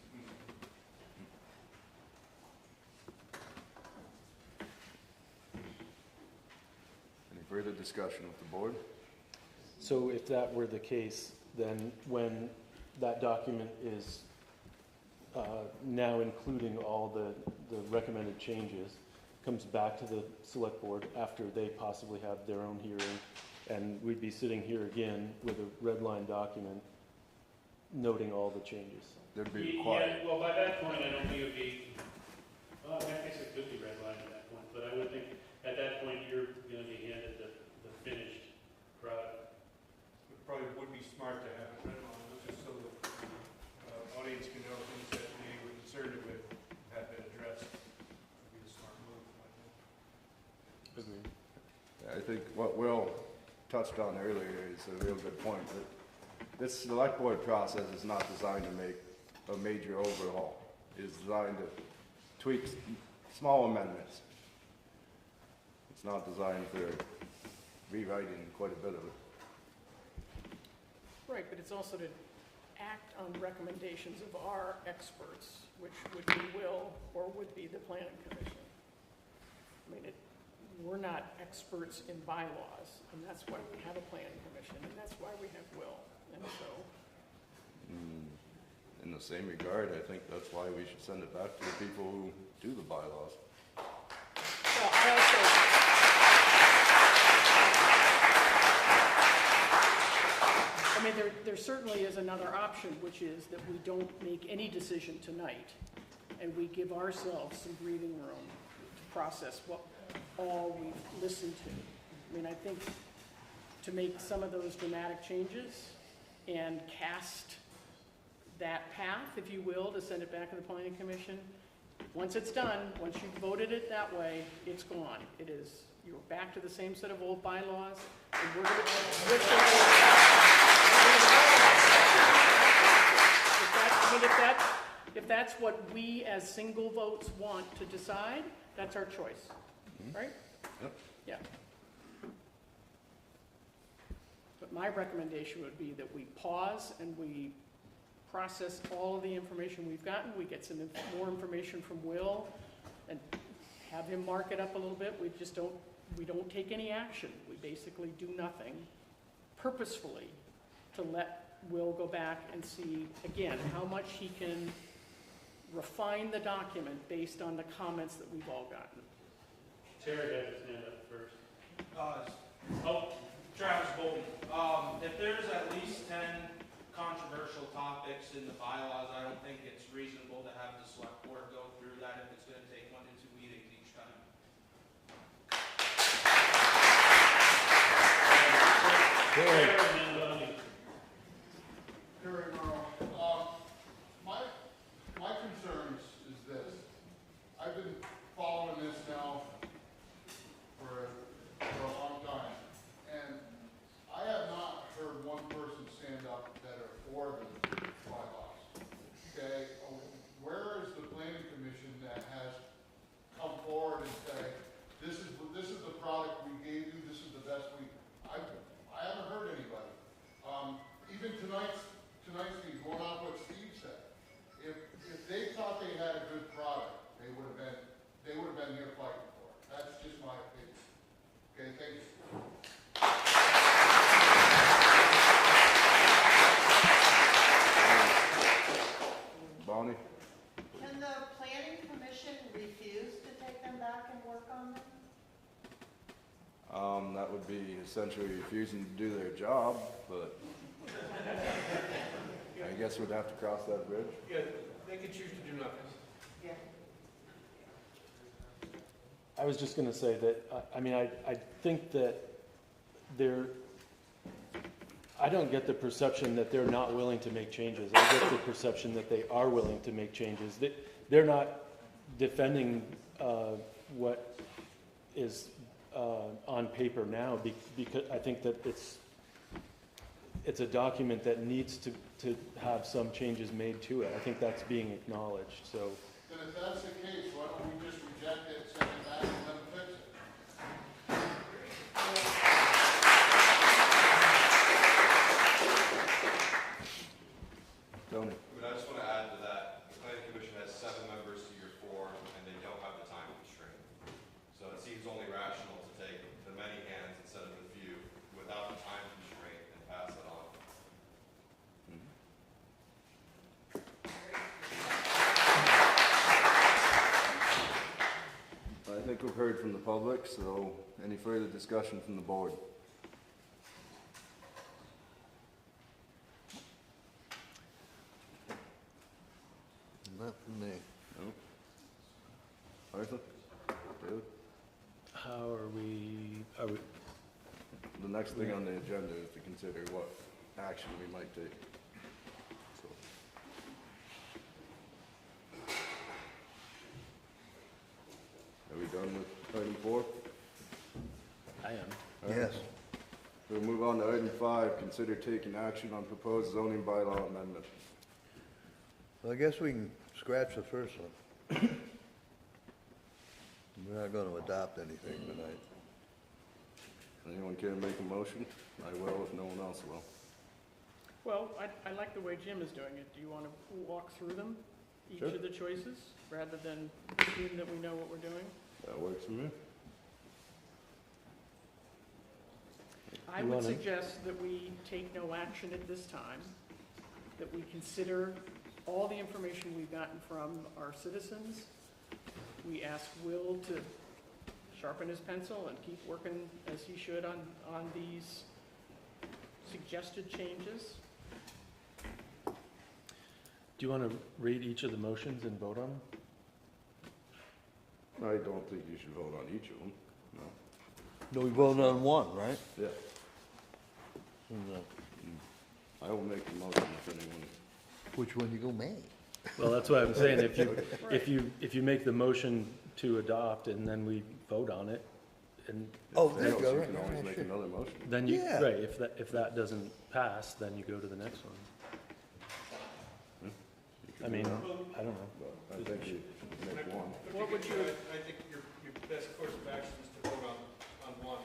Any further discussion with the board? So if that were the case, then when that document is now including all the recommended changes, comes back to the select board after they possibly have their own hearing, and we'd be sitting here again with a red line document noting all the changes. They'd be required. Yeah, well, by that point, I don't think it would be, well, I guess it could be redlined at that point, but I would think at that point, you're going to be handed the finished product. It probably would be smart to have it written on, just so the audience can know things that they were concerned with have been addressed. Would be a smart move, I think. Agreed. I think what Will touched on earlier is a real good point. That this select board process is not designed to make a major overhaul. It is designed to tweak small amendments. It's not designed for rewriting quite a bit of it. Right, but it's also to act on recommendations of our experts, which would be Will or would be the planning commission. I mean, we're not experts in bylaws, and that's why we have a planning commission, and that's why we have Will. And so, In the same regard, I think that's why we should send it back to the people who do the bylaws. well, I also, I mean, there certainly is another option, which is that we don't make any decision tonight, and we give ourselves some breathing room to process what all we've listened to. I mean, I think to make some of those dramatic changes and cast that path, if you will, to send it back to the planning commission, once it's done, once you've voted it that way, it's gone. It is, you're back to the same set of old bylaws, and we're going if that's what we as single votes want to decide, that's our choice, right? Yep. Yeah. But my recommendation would be that we pause and we process all of the information we've gotten. We get some more information from Will and have him mark it up a little bit. We don't take any action. We basically do nothing purposefully to let Will go back and see, again, how much he can refine the document based on the comments that we've all gotten. Terry had his hand up first. Travis Bolton. If there's at least 10 controversial topics in the bylaws, I don't think it's reasonable to have the select board go through that if it's going to take 1 to 2 meetings each time. Terry. Terry Merle. My concerns is this. I've been following this now for a long time, and I have not heard one person stand up that are for the bylaws. Okay, where is the planning commission that has come forward and say, this is the product we gave you, this is the best I haven't heard anybody. Even tonight's meeting, going off what Steve said, if they thought they had a good product, they would have been here fighting for it. That's just my opinion. Okay, thank you. Bonnie? Can the planning commission refuse to take them back and work on them? That would be essentially refusing to do their job, but Yeah, I guess we'd have to cross that bridge. Yeah, they could choose to do nothing. Yeah. I was just gonna say that, I mean, I think that I don't get the perception that they're not willing to make changes. I get the perception that they are willing to make changes. They're not defending what is on paper now because I think that it's a document that needs to have some changes made to it. I think that's being acknowledged, so. Then if that's the case, why don't we just reject it, send it back, and let them fix it? Tony? I just want to add to that, the planning commission has 7 members to your 4, and they don't have the time constraint. So it seems only rational to take the many hands instead of the few without the time constraint and pass it on. I think we've heard from the public, so any further discussion from the board? Not for me. No? Arthur? David? How are we, The next thing on the agenda is to consider what action we might take. So, are we done with item 4? I am. All right. Yes. We'll move on to item 5, consider taking action on proposed zoning bylaw amendment. Well, I guess we can scratch the first one. We're not gonna adopt anything tonight. Anyone care to make a motion? I will if no one else will. Well, I like the way Jim is doing it. Do you want to walk through them, each Sure. of the choices, rather than assume that we know what we're doing? That works for me. I You would wanna- suggest that we take no action at this time, that we consider all the information we've gotten from our citizens. We ask Will to sharpen his pencil and keep working as he should on these suggested changes. Do you want to read each of the motions and vote on them? I don't think you should vote on each of them, no. No, we voted on one, right? Yeah. I will make the motion if anyone. Which one you go make? Well, that's what I'm saying, if you make the motion to adopt and then we vote on it, and Oh, If there you fails, go, you right, can always right, make sure. another motion. then you, Yeah. right, if that doesn't pass, then you go to the next one. You can I do mean, that, I don't know. but I think you make one. What would you- I think your best course of action is to vote on one.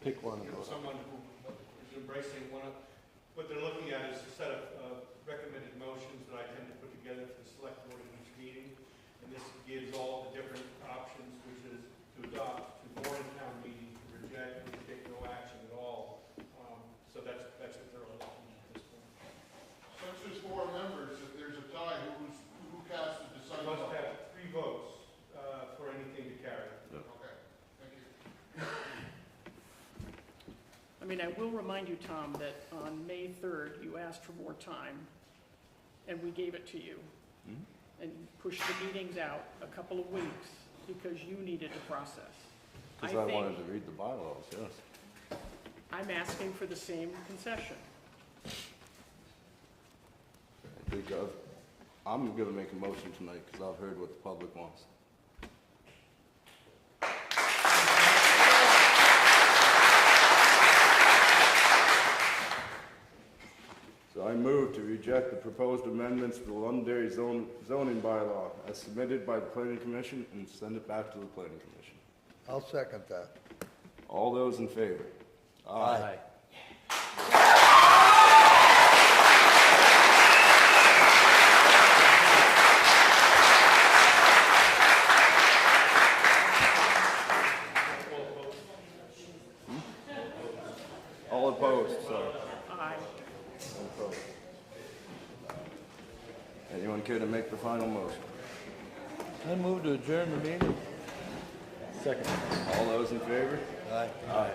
Pick one and You know, vote. someone who is embracing one of, what they're looking at is a set of recommended motions that I tend to put together for the select board in each meeting. And this gives all the different options, which is to adopt, to warn a town meeting, to reject, and to take no action at all. So that's what they're all looking at this point. Since there's 4 members, if there's a tie, who casts the You deciding must vote? have 3 votes for anything to carry. Okay, thank you. I mean, I will remind you, Tom, that on May 3rd, you asked for more time, and we gave it to you. Mhm. And you pushed the meetings out a couple of weeks because you needed to process. Because I wanted to read the bylaws, yes. I'm asking for the same concession. I think I'm gonna make a motion tonight because I've heard what the public wants. So I move to reject the proposed amendments to the Londonderry zoning bylaw as submitted by the planning commission and send it back to the planning commission. I'll second that. All those in favor? Aye. All opposed, sorry. Aye. All opposed. Anyone care to make the final motion? I move to adjourn the meeting. Second. All those in favor? Aye. Aye.